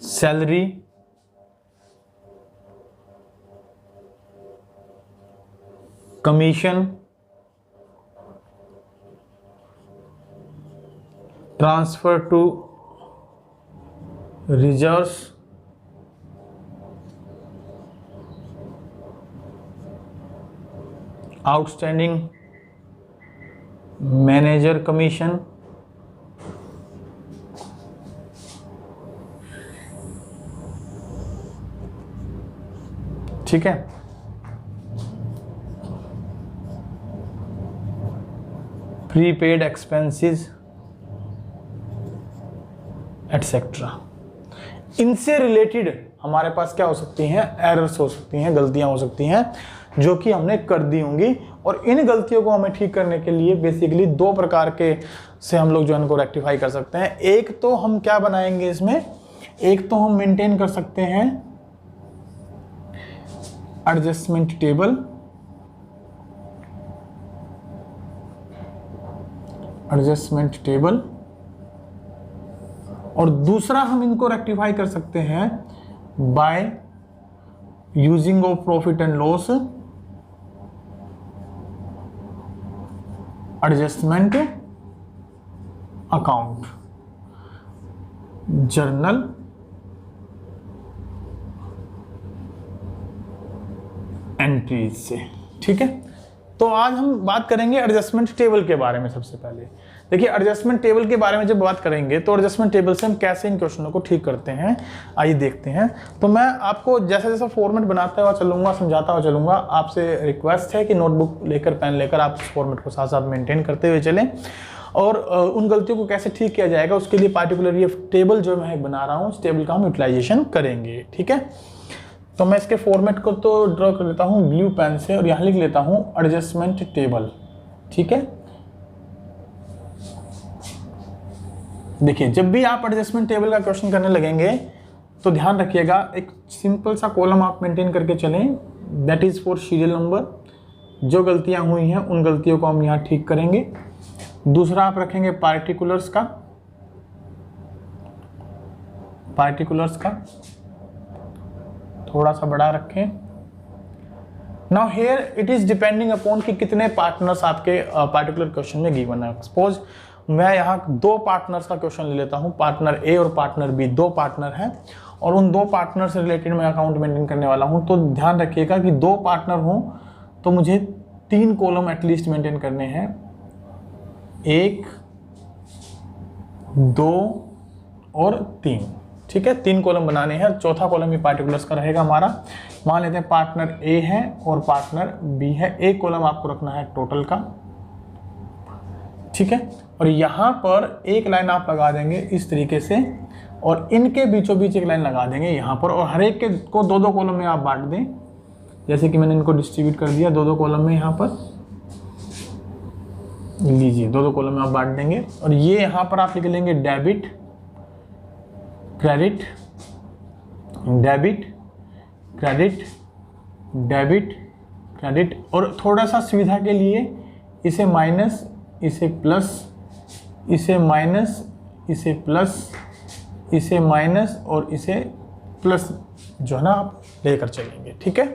salary, commission, transfer to reserves, outstanding manager commission, ठीक है, प्रीपेड एक्सपेंसेस एटसेट्रा। इनसे रिलेटेड हमारे पास क्या हो सकती हैं, एरर्स हो सकती हैं, गलतियां हो सकती हैं जो कि हमने कर दी होंगी। और इन गलतियों को हमें ठीक करने के लिए बेसिकली दो प्रकार के से हम लोग जो है इनको रेक्टिफाई कर सकते हैं। एक तो हम क्या बनाएंगे इसमें, एक तो हम मेंटेन कर सकते हैं एडजस्टमेंट टेबल, एडजस्टमेंट टेबल, और दूसरा हम इनको रेक्टिफाई कर सकते हैं by using of profit and loss adjustment account journal entries से। ठीक है, तो आज हम बात करेंगे एडजस्टमेंट टेबल के बारे में। सबसे पहले देखिए, एडजस्टमेंट टेबल के बारे में जब बात करेंगे तो एडजस्टमेंट टेबल से हम कैसे इन क्वेश्चनों को ठीक करते हैं, आइए देखते हैं। तो मैं आपको जैसा जैसा फॉर्मेट बनाता हुआ चलूंगा, समझाता हुआ चलूंगा। आपसे रिक्वेस्ट है कि नोटबुक लेकर, पेन लेकर आप इस फॉर्मेट को साथ साथ मेंटेन करते हुए चलें। और उन गलतियों को कैसे ठीक किया जाएगा उसके लिए पार्टिकुलर ये टेबल जो मैं बना रहा हूँ, उस टेबल का हम यूटिलाइजेशन करेंगे। ठीक है, तो मैं इसके फॉर्मेट को तो ड्रॉ कर लेता हूँ ब्लू पेन से और यहाँ लिख लेता हूँ एडजस्टमेंट टेबल। ठीक है, देखिए जब भी आप एडजस्टमेंट टेबल का क्वेश्चन करने लगेंगे तो ध्यान रखिएगा, एक सिंपल सा कॉलम आप मेंटेन करके चलें, that is for serial number. जो गलतियां हुई हैं उन गलतियों को हम यहाँ ठीक करेंगे। दूसरा आप रखेंगे पार्टिकुलर्स का, पार्टिकुलर्स का थोड़ा सा बड़ा रखें। Now here it is depending upon कि कितने पार्टनर्स आपके पार्टिकुलर क्वेश्चन में गिवन है। सपोज मैं यहाँ दो पार्टनर्स का क्वेश्चन ले लेता हूँ, पार्टनर ए और पार्टनर बी, दो पार्टनर हैं और उन दो पार्टनर से रिलेटेड मैं अकाउंट मेंटेन करने वाला हूँ। तो ध्यान रखिएगा कि दो पार्टनर हों तो मुझे 3 कॉलम एटलीस्ट मेंटेन करने हैं, 1, 2 और 3। ठीक है, 3 कॉलम बनाने हैं। चौथा कॉलम भी पार्टिकुलर्स का रहेगा हमारा। मान लेते हैं पार्टनर ए है और पार्टनर बी है। एक कॉलम आपको रखना है टोटल का। ठीक है, और यहाँ पर एक लाइन आप लगा देंगे इस तरीके से और इनके बीचों बीच एक लाइन लगा देंगे यहाँ पर, और हर एक के को 2-2 कॉलम में आप बांट दें, जैसे कि मैंने इनको डिस्ट्रीब्यूट कर दिया 2-2 कॉलम में। यहाँ पर लीजिए 2-2 कॉलम में आप बांट देंगे और ये यहाँ पर आप लिख लेंगे debit, credit, debit, credit, debit, credit, और थोड़ा सा सुविधा के लिए इसे माइनस, इसे प्लस, इसे माइनस, इसे प्लस, इसे माइनस और इसे प्लस जो है ना आप लेकर चलेंगे। ठीक है,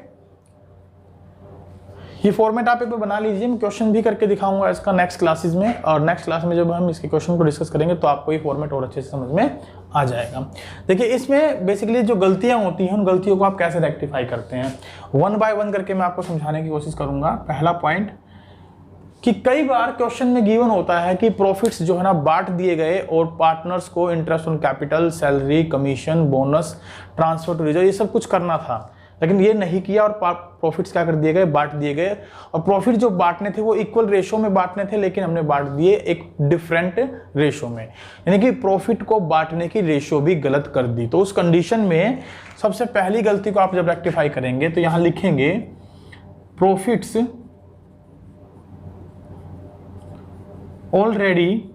ये फॉर्मेट आप एक बार बना लीजिए। मैं क्वेश्चन भी करके दिखाऊंगा इसका नेक्स्ट क्लासेस में, और नेक्स्ट क्लास में जब हम इसके क्वेश्चन को डिस्कस करेंगे तो आपको ये फॉर्मेट और अच्छे से समझ में आ जाएगा। देखिए इसमें बेसिकली जो गलतियां होती हैं उन गलतियों को आप कैसे रेक्टिफाई करते हैं, 1 बाय 1 करके मैं आपको समझाने की कोशिश करूंगा। पहला पॉइंट कि कई बार क्वेश्चन में गिवन होता है कि प्रॉफिट्स जो है ना बांट दिए गए और पार्टनर्स को interest on capital, salary, commission, bonus, transfer to reserve, ये सब कुछ करना था, लेकिन ये नहीं किया और प्रॉफिट्स क्या कर दिए गए, बांट दिए गए। और प्रॉफिट जो बांटने थे वो इक्वल रेशो में बांटने थे, लेकिन हमने बांट दिए एक डिफरेंट रेशो में, यानी कि प्रॉफिट को बांटने की रेशो भी गलत कर दी। तो उस कंडीशन में सबसे पहली गलती को आप जब रेक्टिफाई करेंगे तो यहां लिखेंगे profits already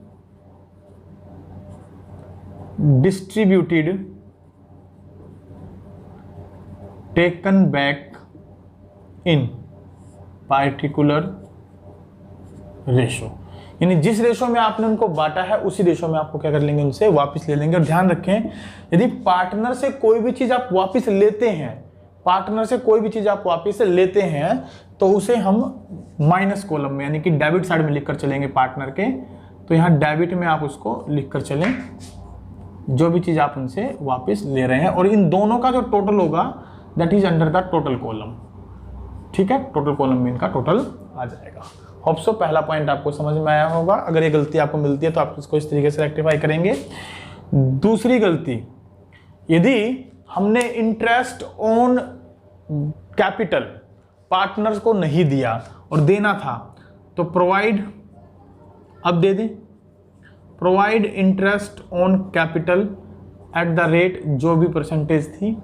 distributed, taken back in particular ratio, यानी जिस रेशो में आपने उनको बांटा है उसी रेशो में आपको क्या कर लेंगे, उनसे वापस ले लेंगे। और ध्यान रखें, यदि पार्टनर से कोई भी चीज आप वापस लेते हैं, पार्टनर से कोई भी चीज आप वापस लेते हैं तो उसे हम माइनस कॉलम में यानी कि डेबिट साइड में लिखकर चलेंगे पार्टनर के। तो यहाँ डेबिट में आप उसको लिखकर चलें जो भी चीज आप उनसे वापस ले रहे हैं, और इन दोनों का जो टोटल होगा that is under the total column. ठीक है, टोटल कॉलम में इनका टोटल आ जाएगा। होप सो पहला पॉइंट आपको समझ में आया होगा। अगर ये गलती आपको मिलती है तो आप इसको इस तरीके से रेक्टिफाई करेंगे। दूसरी गलती, यदि हमने इंटरेस्ट ऑन कैपिटल पार्टनर्स को नहीं दिया और देना था तो प्रोवाइड, अब दे दें, provide interest on capital eight the rate, जो भी परसेंटेज थी।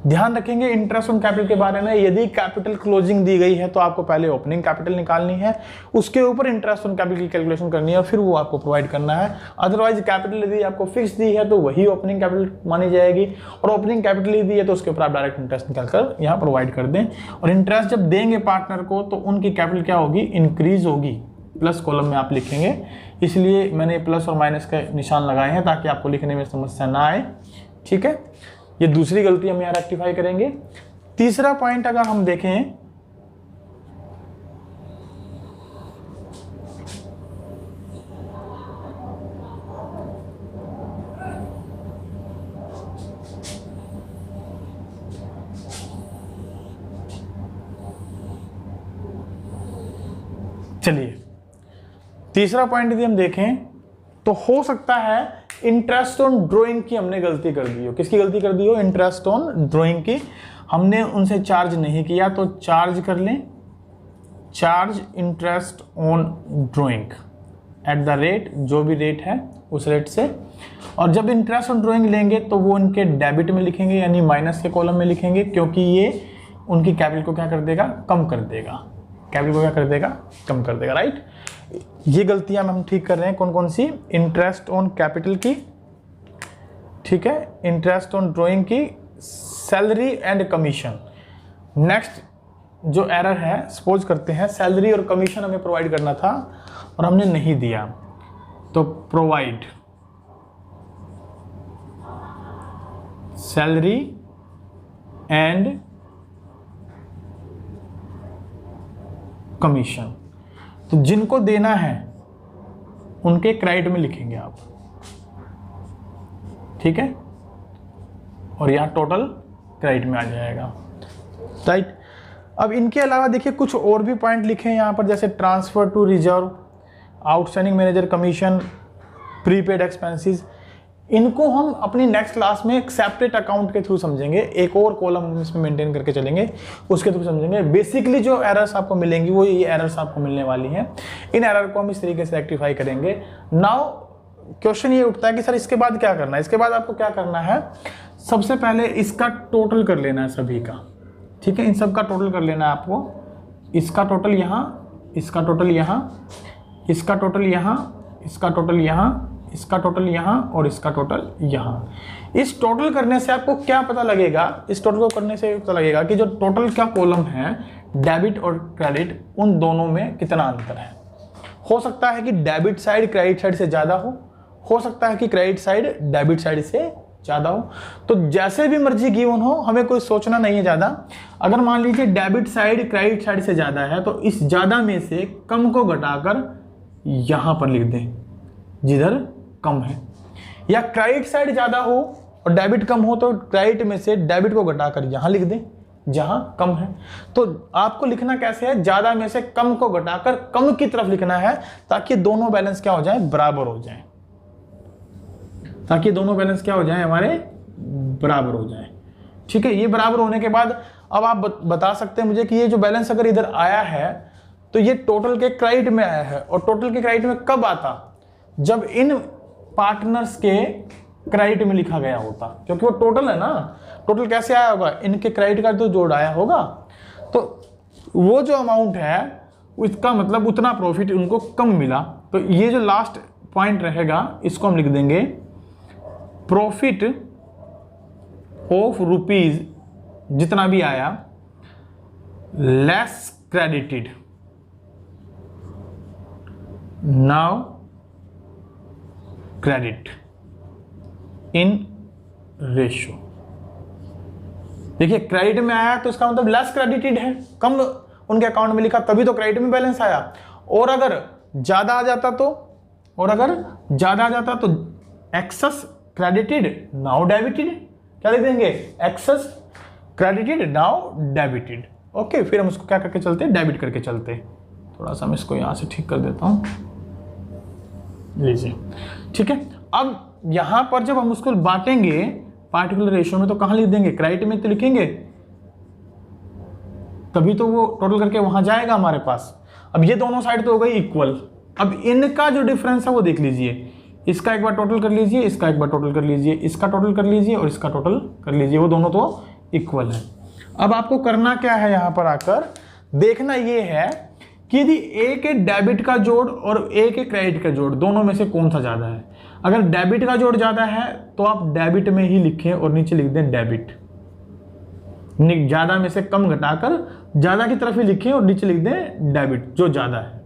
ध्यान रखेंगे इंटरेस्ट ऑन कैपिटल के बारे में, यदि कैपिटल क्लोजिंग दी गई है तो आपको पहले ओपनिंग कैपिटल निकालनी है, उसके ऊपर इंटरेस्ट ऑन कैपिटल की कैलकुलेशन करनी है और फिर वो आपको प्रोवाइड करना है। अदरवाइज कैपिटल यदि आपको फिक्स दी है तो वही ओपनिंग कैपिटल मानी जाएगी, और ओपनिंग कैपिटल दी है तो उसके ऊपर आप डायरेक्ट इंटरेस्ट निकाल कर यहाँ प्रोवाइड कर दें। और इंटरेस्ट जब देंगे पार्टनर को तो उनकी कैपिटल क्या होगी, इंक्रीज होगी, प्लस कॉलम में आप लिखेंगे। इसलिए मैंने प्लस और माइनस के निशान लगाए हैं ताकि आपको लिखने में समस्या ना आए। ठीक है, ये दूसरी गलती हम यहाँ रेक्टिफाई करेंगे। तीसरा पॉइंट अगर हम देखें, चलिए तीसरा पॉइंट यदि हम देखें तो हो सकता है इंटरेस्ट ऑन ड्राइंग की हमने गलती कर दी हो। किसकी गलती कर दी हो, इंटरेस्ट ऑन ड्राइंग की। हमने उनसे चार्ज नहीं किया तो चार्ज कर लें, charge interest on drawing eight the rate, जो भी रेट है उस रेट से। और जब इंटरेस्ट ऑन ड्राइंग लेंगे तो वो उनके डेबिट में लिखेंगे, यानी माइनस के कॉलम में लिखेंगे, क्योंकि ये उनकी कैपिटल को क्या कर देगा, कम कर देगा। कैपिटल को क्या कर देगा, कम कर देगा, राइट। ये गलतियां हम ठीक कर रहे हैं, कौन कौन सी, इंटरेस्ट ऑन कैपिटल की, ठीक है, इंटरेस्ट ऑन ड्राइंग की, सैलरी एंड कमीशन। नेक्स्ट जो एरर है, सपोज करते हैं सैलरी और कमीशन हमें प्रोवाइड करना था और हमने नहीं दिया, तो प्रोवाइड सैलरी एंड कमीशन। तो जिनको देना है उनके क्रेडिट में लिखेंगे आप, ठीक है, और यहां टोटल क्रेडिट में आ जाएगा, राइट। अब इनके अलावा देखिए कुछ और भी पॉइंट लिखे हैं यहां पर, जैसे transfer to reserve, outstanding manager commission, prepaid expenses. इनको हम अपनी नेक्स्ट क्लास में एक सेपरेट अकाउंट के थ्रू समझेंगे, एक और कॉलम हम इसमें मेंटेन करके चलेंगे, उसके थ्रू समझेंगे। बेसिकली जो एरर्स आपको मिलेंगी वो ये एरर्स आपको मिलने वाली हैं। इन एरर को हम इस तरीके से रेक्टिफाई करेंगे। नाउ क्वेश्चन ये उठता है कि सर इसके बाद क्या करना है। इसके बाद आपको क्या करना है, सबसे पहले इसका टोटल कर लेना है सभी का, ठीक है, इन सब का टोटल कर लेना है आपको। इसका टोटल यहाँ, इसका टोटल यहाँ, इसका टोटल यहाँ, इसका टोटल यहाँ, इसका टोटल यहाँ और इसका टोटल यहाँ। इस टोटल करने से आपको क्या पता लगेगा, इस टोटल को करने से पता लगेगा कि जो टोटल का कॉलम है डेबिट और क्रेडिट, उन दोनों में कितना अंतर है। हो सकता है कि डेबिट साइड क्रेडिट साइड से ज़्यादा हो सकता है कि क्रेडिट साइड डेबिट साइड से ज़्यादा हो। तो जैसे भी मर्जी गिवन हो, हमें कोई सोचना नहीं है ज़्यादा। अगर मान लीजिए डेबिट साइड क्रेडिट साइड से ज़्यादा है तो इस ज़्यादा में से कम को घटाकर यहाँ पर लिख दें जिधर कम है, या क्रेडिट साइड ज़्यादा हो और डेबिट कम हो तो क्रेडिट में से डेबिट को घटाकर यहाँ लिख दें जहाँ कम है। तो आपको लिखना कैसे है, ज़्यादा में से कम को घटाकर कम की तरफ लिखना है, ताकि दोनों बैलेंस क्या हो जाए, बराबर हो जाए, ताकि दोनों बैलेंस क्या हो जाए, हमारे बराबर हो जाए, ठीक है। ये बराबर होने के बाद अब आप बता सकते हैं मुझे कि ये जो बैलेंस अगर इधर आया है तो ये टोटल के क्रेडिट में आया है, और टोटल के क्रेडिट में कब आता, जब इन पार्टनर्स के क्रेडिट में लिखा गया होता, क्योंकि वो टोटल है ना। टोटल कैसे आया होगा, इनके क्रेडिट का तो जोड़ आया होगा, तो वो जो अमाउंट है इसका मतलब उतना प्रॉफिट उनको कम मिला। तो ये जो लास्ट पॉइंट रहेगा इसको हम लिख देंगे प्रॉफिट ऑफ रुपीज, जितना भी आया less credited, now credit in ratio. देखिए क्रेडिट में आया तो इसका मतलब लेस क्रेडिटेड है, कम उनके अकाउंट में लिखा, तभी तो क्रेडिट में बैलेंस आया। और अगर ज्यादा आ जाता तो, एक्सेस क्रेडिटेड नाउ डेबिटेड, क्या लिख देंगे, excess credited now debited. Okay, फिर हम उसको क्या करके चलते, डेबिट करके चलते, थोड़ा सा मैं इसको यहाँ से ठीक कर देता हूँ, लीजिए। ठीक है, अब यहाँ पर जब हम उसको बांटेंगे पार्टिकुलर रेशियो में तो कहाँ लिख देंगे, क्रेडिट में तो लिखेंगे, तभी तो वो टोटल करके वहां जाएगा हमारे पास। अब ये दोनों साइड तो हो गई इक्वल, अब इनका जो डिफरेंस है वो देख लीजिए, इसका एक बार टोटल कर लीजिए, इसका एक बार टोटल कर लीजिए, इसका टोटल कर लीजिए और इसका टोटल कर लीजिए, वो दोनों तो इक्वल है। अब आपको करना क्या है, यहां पर आकर देखना ये है कि यदि ए के डेबिट का जोड़ और ए के क्रेडिट का जोड़ दोनों में से कौन सा ज्यादा है। अगर डेबिट का जोड़ ज्यादा है तो आप डेबिट में ही लिखें और नीचे लिख दें डेबिट, ज्यादा में से कम घटाकर ज्यादा की तरफ ही लिखें और नीचे लिख दें डेबिट जो ज्यादा है।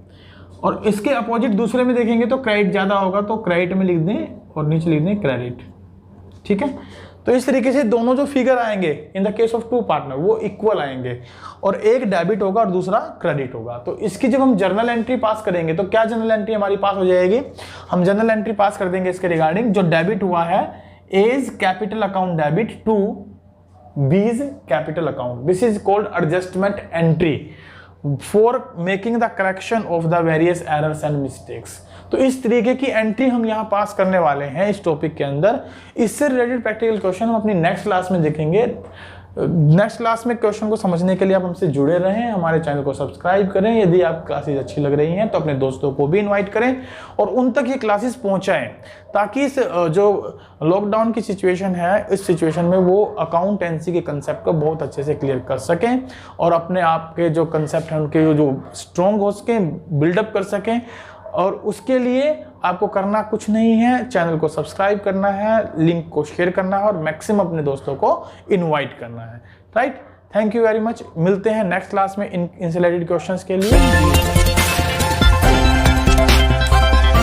और इसके अपोजिट दूसरे में देखेंगे तो क्रेडिट ज्यादा होगा तो क्रेडिट में लिख दें और नीचे लिख दें क्रेडिट। ठीक है, तो इस तरीके से दोनों जो फिगर आएंगे in the case of two partner वो इक्वल आएंगे और एक डेबिट होगा और दूसरा क्रेडिट होगा। तो इसकी जब हम जर्नल एंट्री पास करेंगे तो क्या जर्नल एंट्री हमारी पास हो जाएगी, हम जर्नल एंट्री पास कर देंगे इसके रिगार्डिंग, जो डेबिट हुआ है A's capital account debit to B's capital account, this is called adjustment entry for making the correction of the various errors and mistakes. तो इस तरीके की एंट्री हम यहां पास करने वाले हैं इस टॉपिक के अंदर। इससे रिलेटेड प्रैक्टिकल क्वेश्चन हम अपनी नेक्स्ट क्लास में देखेंगे। नेक्स्ट क्लास में क्वेश्चन को समझने के लिए आप हमसे जुड़े रहें, हमारे चैनल को सब्सक्राइब करें। यदि आप क्लासेस अच्छी लग रही हैं तो अपने दोस्तों को भी इनवाइट करें और उन तक ये क्लासेस पहुंचाएं, ताकि इस जो लॉकडाउन की सिचुएशन है इस सिचुएशन में वो अकाउंटेंसी के कंसेप्ट को बहुत अच्छे से क्लियर कर सकें और अपने आप के जो कंसेप्ट हैं उनके जो स्ट्रॉन्ग हो सकें, बिल्डअप कर सकें। और उसके लिए आपको करना कुछ नहीं है, चैनल को सब्सक्राइब करना है, लिंक को शेयर करना है और मैक्सिमम अपने दोस्तों को इनवाइट करना है। Right, thank you very much. मिलते हैं नेक्स्ट क्लास में इनसे रिलेटेड क्वेश्चंस के लिए।